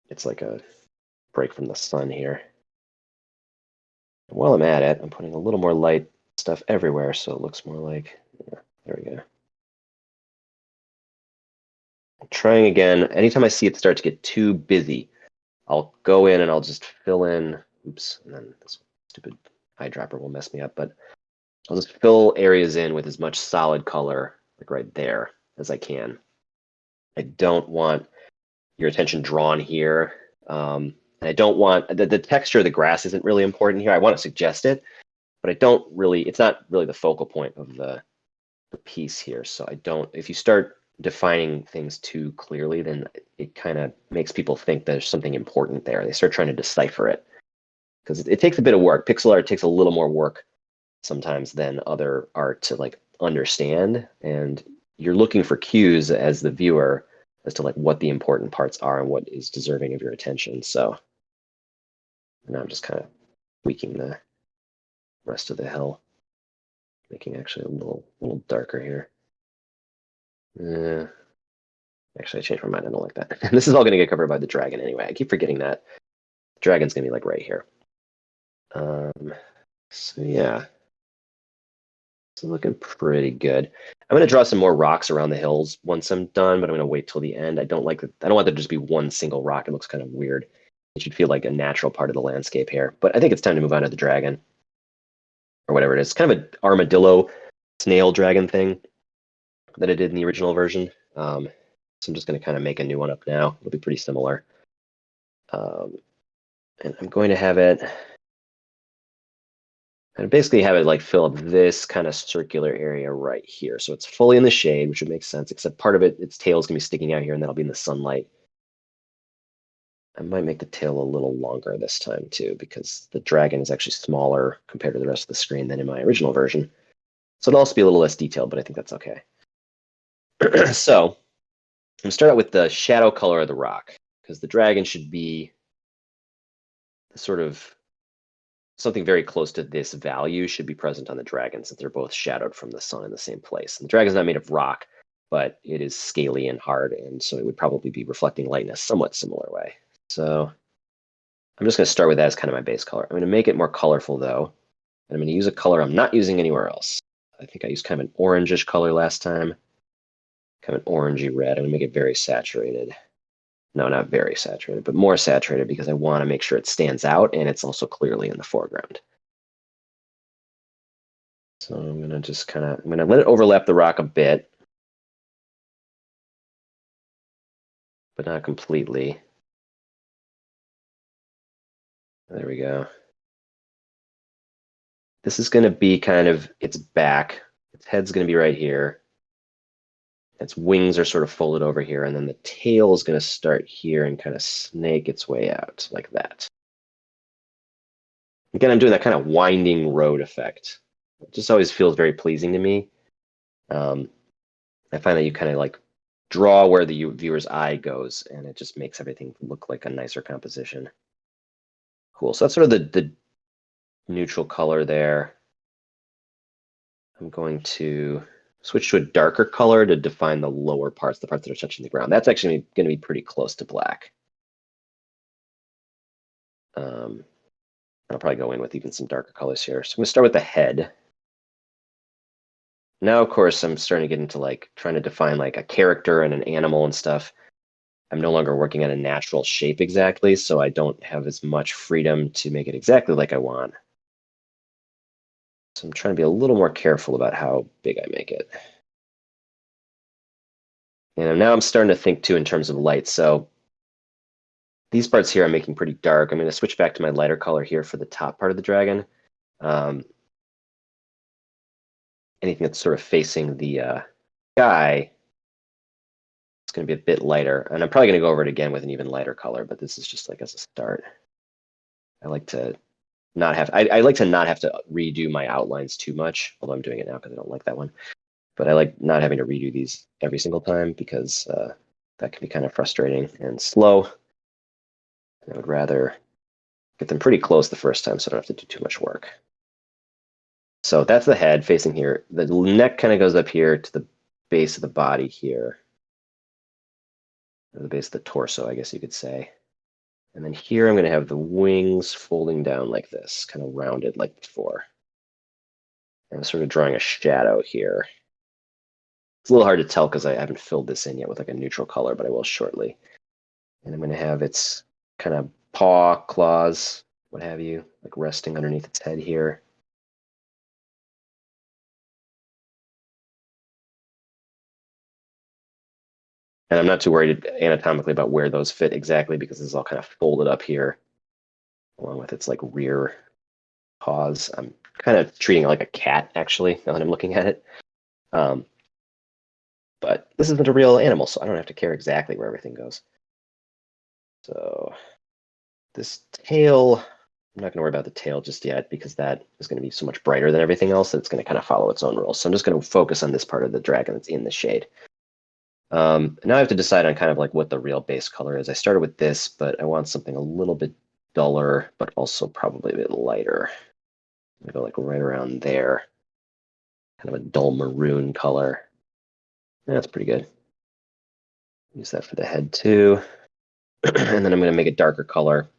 it's like a break from the sun here. And while I'm at it, I'm putting a little more light stuff everywhere, so it looks more like, yeah, there we go. I'm trying again. Anytime I see it start to get too busy, I'll go in and I'll just fill in, oops, and then this stupid eyedropper will mess me up, but I'll just fill areas in with as much solid color, like right there, as I can. I don't want your attention drawn here. And I don't want, the texture of the grass isn't really important here. I want to suggest it, but it's not really the focal point of the piece here. So if you start defining things too clearly, then it kind of makes people think there's something important there. They start trying to decipher it, because it takes a bit of work. Pixel art takes a little more work sometimes than other art to understand, and you're looking for cues as the viewer as to what the important parts are and what is deserving of your attention. So now I'm just kind of tweaking the rest of the hill, making actually a little darker here. Actually, I changed my mind. I don't like that. This is all going to get covered by the dragon anyway. I keep forgetting that. The dragon's going to be right here. So yeah. It's looking pretty good. I'm going to draw some more rocks around the hills once I'm done, but I'm going to wait till the end. I don't want there to just be one single rock. It looks kind of weird. It should feel like a natural part of the landscape here. But I think it's time to move on to the dragon, or whatever it is. It's kind of an armadillo snail dragon thing that I did in the original version. So I'm just going to kind of make a new one up now. It'll be pretty similar. And I'm going to have it... And basically have it fill up this kind of circular area right here. So it's fully in the shade, which would make sense, except part of its tail is going to be sticking out here, and that'll be in the sunlight. I might make the tail a little longer this time too, because the dragon is actually smaller compared to the rest of the screen than in my original version. So it'll also be a little less detailed, but I think that's okay. So I'm going to start out with the shadow color of the rock, because the dragon should be the sort of something very close to this value should be present on the dragon, since they're both shadowed from the sun in the same place. And the dragon's not made of rock, but it is scaly and hard, and so it would probably be reflecting light in a somewhat similar way. So I'm just going to start with that as kind of my base color. I'm going to make it more colorful, though, and I'm going to use a color I'm not using anywhere else. I think I used kind of an orangish color last time, kind of an orangey red. I'm going to make it very saturated. No, not very saturated, but more saturated because I want to make sure it stands out and it's also clearly in the foreground. So I'm going to just I'm going to let it overlap the rock a bit, but not completely. There we go. This is going to be kind of its back. Its head's going to be right here. Its wings are sort of folded over here, and then the tail is going to start here and kind of snake its way out like that. Again, I'm doing that kind of winding road effect. It just always feels very pleasing to me. I find that you kind of like draw where the viewer's eye goes, and it just makes everything look like a nicer composition. Cool. So that's sort of the neutral color there. I'm going to switch to a darker color to define the lower parts, the parts that are touching the ground. That's actually going to be pretty close to black. I'll probably go in with even some darker colors here. So I'm going to start with the head. Now, of course, I'm starting to get into like trying to define like a character and an animal and stuff. I'm no longer working at a natural shape exactly, so I don't have as much freedom to make it exactly like I want. So I'm trying to be a little more careful about how big I make it. And now I'm starting to think too in terms of light. So these parts here I'm making pretty dark. I'm going to switch back to my lighter color here for the top part of the dragon. Anything that's sort of facing the sky, it's going to be a bit lighter. And I'm probably going to go over it again with an even lighter color, but this is just like as a start. I like to not have, I like to not have to redo my outlines too much, although I'm doing it now because I don't like that one. But I like not having to redo these every single time because that can be kind of frustrating and slow. I would rather get them pretty close the first time so I don't have to do too much work. So that's the head facing here. The neck kind of goes up here to the base of the body here. Or the base of the torso, I guess you could say. And then here I'm going to have the wings folding down like this, kind of rounded like before. And I'm sort of drawing a shadow here. It's a little hard to tell because I haven't filled this in yet with like a neutral color, but I will shortly. And I'm going to have its kind of paw, claws, what have you, like resting underneath its head here. And I'm not too worried anatomically about where those fit exactly because this is all kind of folded up here along with its like rear paws. I'm kind of treating it like a cat actually now that I'm looking at it. But this isn't a real animal, so I don't have to care exactly where everything goes. So this tail, I'm not going to worry about the tail just yet because that is going to be so much brighter than everything else that it's going to kind of follow its own rules. So I'm just going to focus on this part of the dragon that's in the shade. Now I have to decide on kind of like what the real base color is. I started with this, but I want something a little bit duller, but also probably a bit lighter. I'm gonna go like right around there. Kind of a dull maroon color. That's pretty good. Use that for the head too. And then I'm going to make a darker color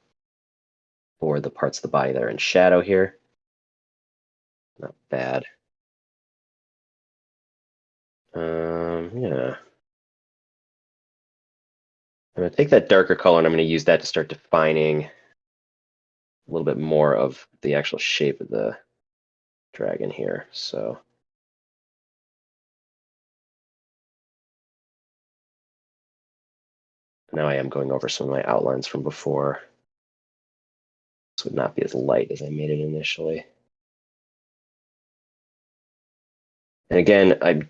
for the parts of the body that are in shadow here. Not bad. Yeah. I'm going to take that darker color and I'm going to use that to start defining a little bit more of the actual shape of the dragon here. So now I am going over some of my outlines from before. This would not be as light as I made it initially. And again, I'm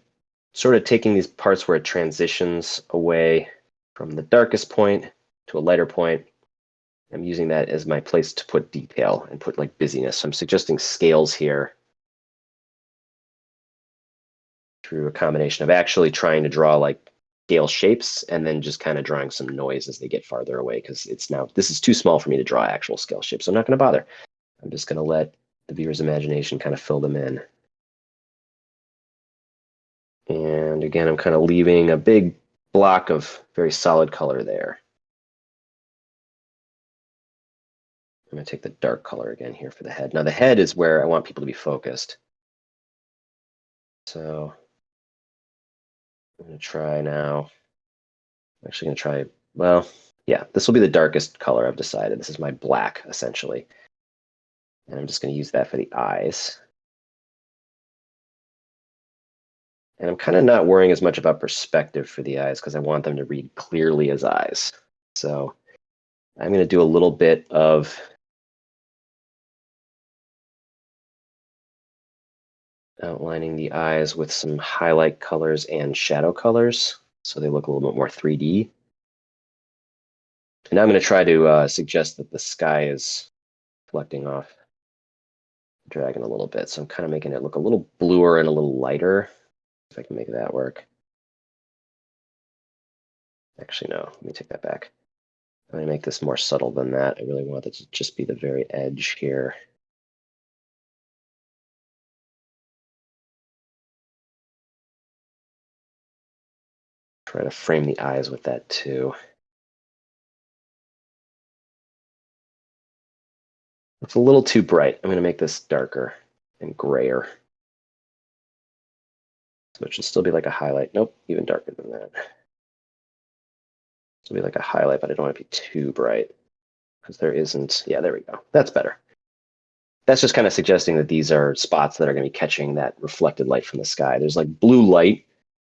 sort of taking these parts where it transitions away from the darkest point to a lighter point. I'm using that as my place to put detail and put like busyness. So I'm suggesting scales here through a combination of actually trying to draw like scale shapes and then just kind of drawing some noise as they get farther away because it's now, this is too small for me to draw actual scale shapes. So I'm not going to bother. I'm just going to let the viewer's imagination kind of fill them in. And And again, I'm kind of leaving a big block of very solid color there. I'm going to take the dark color again here for the head. Now the head is where I want people to be focused. So I'm going to try now. I'm actually going to try, well, yeah, this will be the darkest color I've decided. This is my black, essentially. And I'm just going to use that for the eyes. And I'm kind of not worrying as much about perspective for the eyes because I want them to read clearly as eyes. So I'm going to do a little bit of outlining the eyes with some highlight colors and shadow colors so they look a little bit more 3D. And now I'm going to try to suggest that the sky is reflecting off the dragon a little bit. So I'm kind of making it look a little bluer and a little lighter, if I can make that work. Actually, no, let me take that back. I'm going to make this more subtle than that. I really want it to just be the very edge here. Try to frame the eyes with that too. It's a little too bright. I'm going to make this darker and grayer. So it should still be like a highlight. Nope, even darker than that. It'll be like a highlight, but I don't want it to be too bright because there isn't. Yeah, there we go. That's better. That's just kind of suggesting that these are spots that are going to be catching that reflected light from the sky. There's like blue light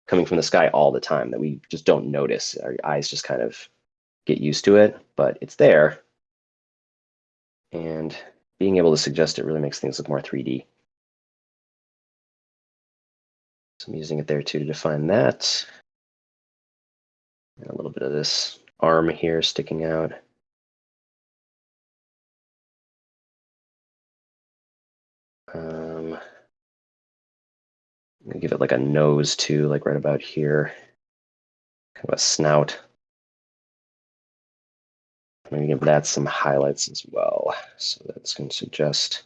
coming from the sky all the time that we just don't notice. Our eyes just kind of get used to it, but it's there. And being able to suggest it really makes things look more 3D. So I'm using it there too to define that. And a little bit of this arm here sticking out. I'm gonna give it like a nose too, like right about here. Kind of a snout. I'm gonna give that some highlights as well. So that's gonna suggest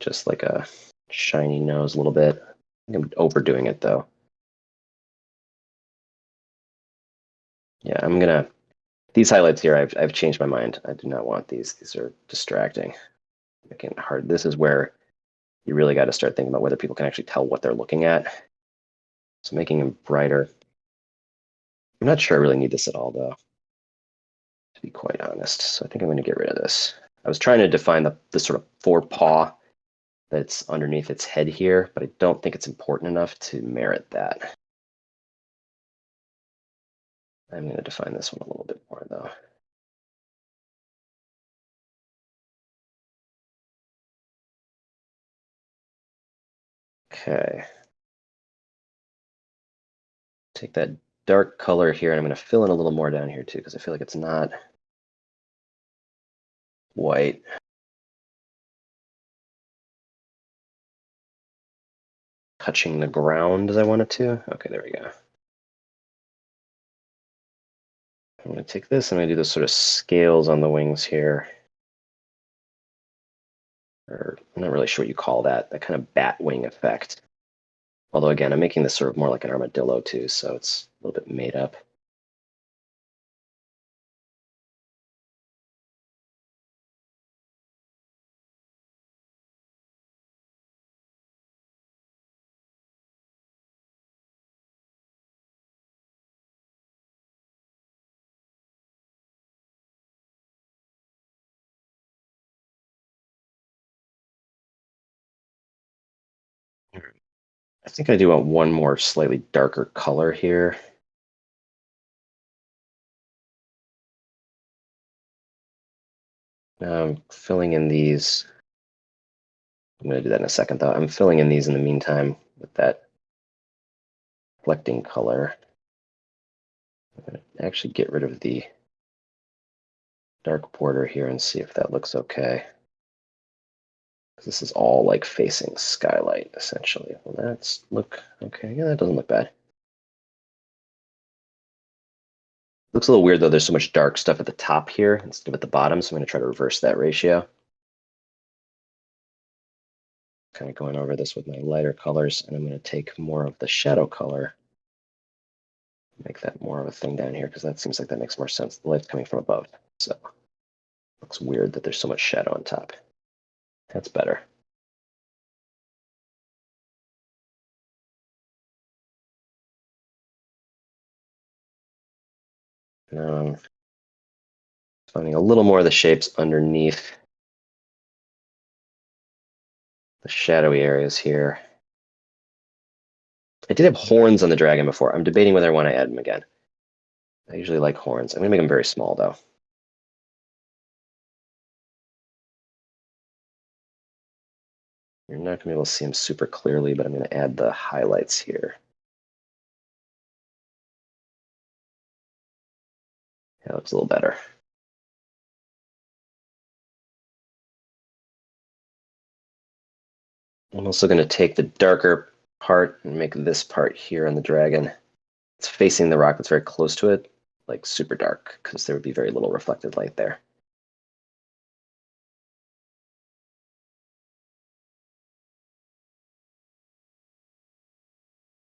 just like a shiny nose a little bit. I think I'm overdoing it though. Yeah, I'm gonna, these highlights here, I've changed my mind. I do not want these. These are distracting. Making it hard. This is where you really got to start thinking about whether people can actually tell what they're looking at. So making them brighter. I'm not sure I really need this at all though, to be quite honest. So I think I'm going to get rid of this. I was trying to define the sort of forepaw that's underneath its head here, but I don't think it's important enough to merit that. I'm going to define this one a little bit more though. Okay. Take that dark color here and I'm going to fill in a little more down here too because I feel like it's not white. Touching the ground as I want it to. Okay, there we go. I'm going to take this and I'm going to do those sort of scales on the wings here. Or I'm not really sure what you call that, that kind of bat wing effect. Although again, I'm making this sort of more like an armadillo too, so it's a little bit made up. I think I do want one more slightly darker color here. Now I'm filling in these. I'm going to do that in a second though. I'm filling in these in the meantime with that reflecting color. I'm going to actually get rid of the dark border here and see if that looks okay. This is all like facing skylight essentially. Well, that's look okay. Yeah, that doesn't look bad. Looks a little weird though. There's so much dark stuff at the top here instead of at the bottom. So I'm going to try to reverse that ratio. kind of going over this with my lighter colors, and I'm going to take more of the shadow color, make that more of a thing down here, because that seems like that makes more sense. The light's coming from above, so it looks weird that there's so much shadow on top. That's better. Now, finding a little more of the shapes underneath the shadowy areas here. I did have horns on the dragon before. I'm debating whether I want to add them again. I usually like horns. I'm going to make them very small, though. You're not going to be able to see them super clearly, but I'm going to add the highlights here. That looks a little better. I'm also going to take the darker part and make this part here on the dragon. It's facing the rock that's very close to it, like super dark, because there would be very little reflected light there.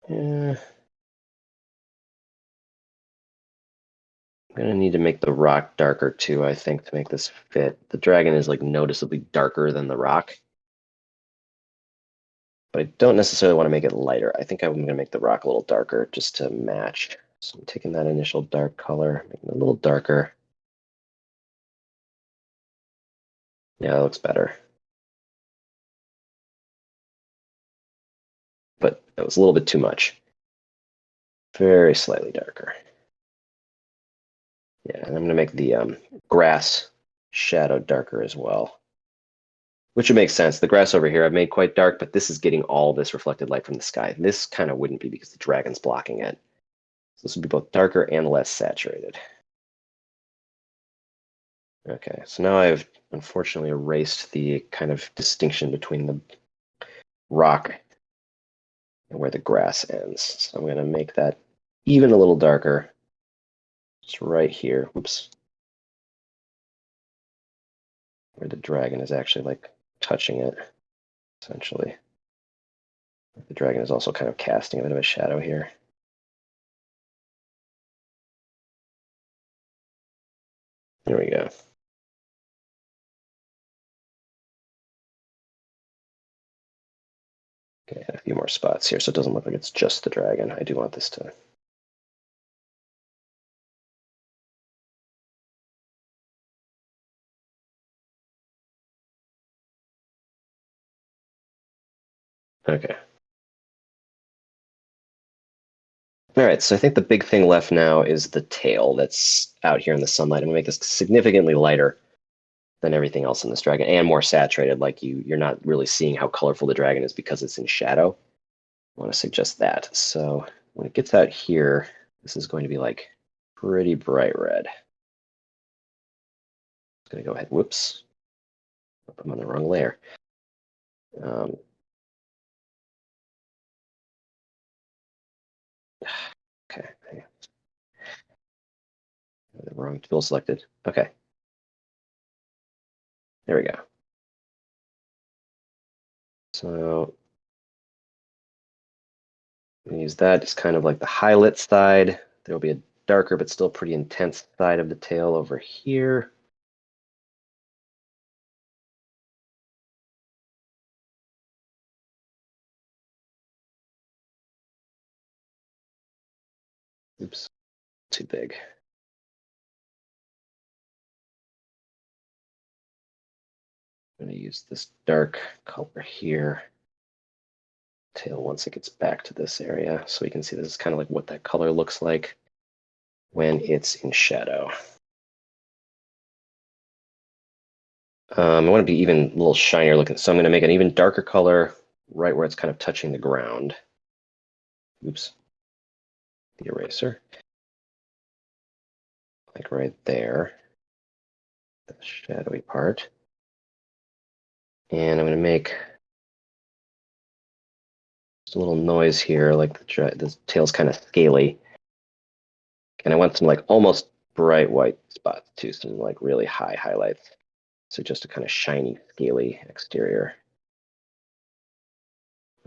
Yeah. I'm going to need to make the rock darker too, I think, to make this fit. The dragon is like noticeably darker than the rock. But I don't necessarily want to make it lighter. I think I'm going to make the rock a little darker just to match. So I'm taking that initial dark color, making it a little darker. Yeah, that looks better. But that was a little bit too much. Very slightly darker. Yeah, and I'm going to make the grass shadow darker as well. Which would make sense. The grass over here I've made quite dark, but this is getting all this reflected light from the sky. This kind of wouldn't be because the dragon's blocking it. So this would be both darker and less saturated. Okay, so now I've unfortunately erased the kind of distinction between the rock and where the grass ends. So I'm going to make that even a little darker. Just right here. Whoops. Where the dragon is actually like touching it, essentially. The dragon is also kind of casting a bit of a shadow here. There we go. Okay, add a few more spots here so it doesn't look like it's just the dragon. I do want this to... Okay. All right, so I think the big thing left now is the tail that's out here in the sunlight. I'm gonna make this significantly lighter than everything else in this dragon and more saturated. Like you're not really seeing how colorful the dragon is because it's in shadow. I want to suggest that. So when it gets out here, this is going to be like pretty bright red. I'm gonna go ahead. Whoops, I'm on the wrong layer. Okay, the wrong tool selected. Okay, there we go. So use that as kind of like the highlight side. There will be a darker but still pretty intense side of the tail over here. Oops, too big. I'm going to use this dark color here. Tail once it gets back to this area, so we can see this is kind of like what that color looks like when it's in shadow. I want to be even a little shinier looking, so I'm going to make an even darker color right where it's kind of touching the ground. Oops, the eraser. Like right there, the shadowy part. And I'm going to make just a little noise here, like the tail's kind of scaly. And I want some like almost bright white spots too, some like really high highlights. So just a kind of shiny, scaly exterior.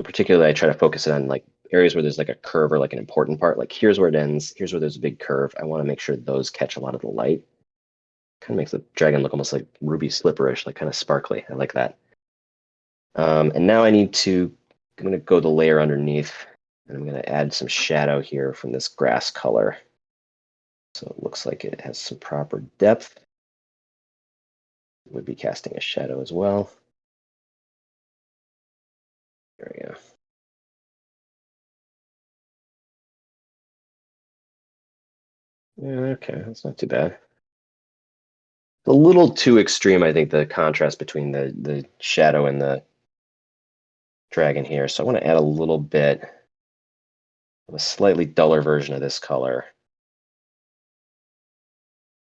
Particularly, I try to focus it on like areas where there's like a curve or like an important part. Like here's where it ends. Here's where there's a big curve. I want to make sure those catch a lot of the light. Kind of makes the dragon look almost like ruby slipperish, like kind of sparkly. I like that. And now I'm going to go the layer underneath, and I'm going to add some shadow here from this grass color. So it looks like it has some proper depth. Would be casting a shadow as well. There we go. Yeah, okay, that's not too bad. A little too extreme, I think, the contrast between the shadow and the dragon here. So I want to add a little bit of a slightly duller version of this color.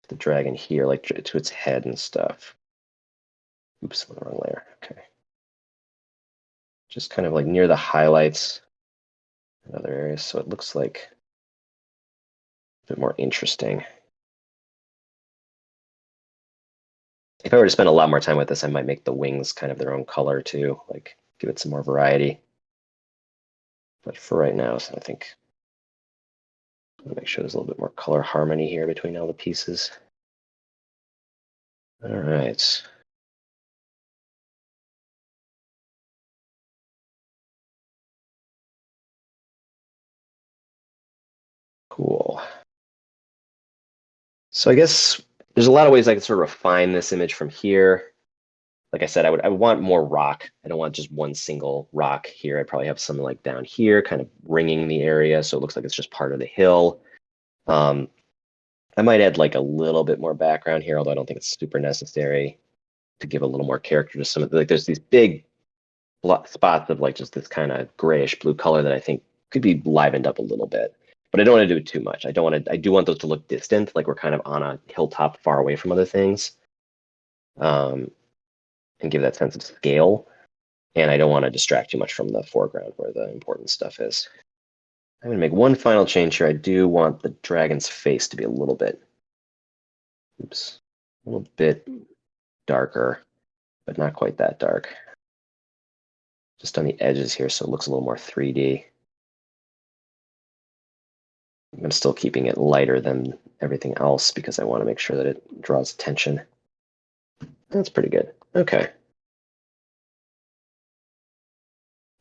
The dragon here, like to its head and stuff. Oops, I'm on the wrong layer. Okay. Just kind of like near the highlights and other areas, so it looks like a bit more interesting. If I were to spend a lot more time with this, I might make the wings kind of their own color too, like give it some more variety. But for right now, so I think I'll make sure there's a little bit more color harmony here between all the pieces. All right. Cool. So I guess there's a lot of ways I can sort of refine this image from here. Like I said, I want more rock. I don't want just one single rock here. I'd probably have something like down here, kind of ringing the area, so it looks like it's just part of the hill. I might add like a little bit more background here, although I don't think it's super necessary to give a little more character to some of the, like there's these big spots of like just this kind of grayish blue color that I think could be livened up a little bit. But I don't want to do it too much. I do want those to look distant, like we're kind of on a hilltop far away from other things. And give that sense of scale. And I don't want to distract too much from the foreground where the important stuff is. I'm going to make one final change here. I do want the dragon's face to be a little bit darker, but not quite that dark. Just on the edges here, so it looks a little more 3D. I'm still keeping it lighter than everything else because I want to make sure that it draws attention. That's pretty good. Okay.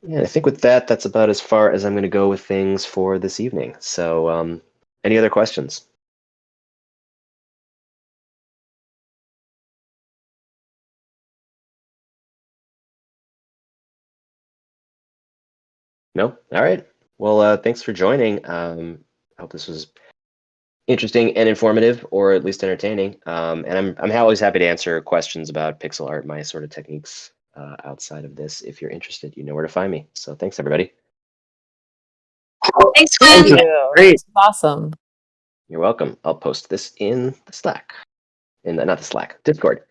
Yeah, I think with that, that's about as far as I'm going to go with things for this evening. So, any other questions? No? All right. Well, thanks for joining. I hope this was interesting and informative, or at least entertaining. And I'm always happy to answer questions about pixel art, my sort of techniques outside of this. If you're interested, you know where to find me. So thanks, everybody. Thanks, Thank Gwen. you. Great. It's awesome. You're welcome. I'll post this in the Slack, not the Slack, Discord.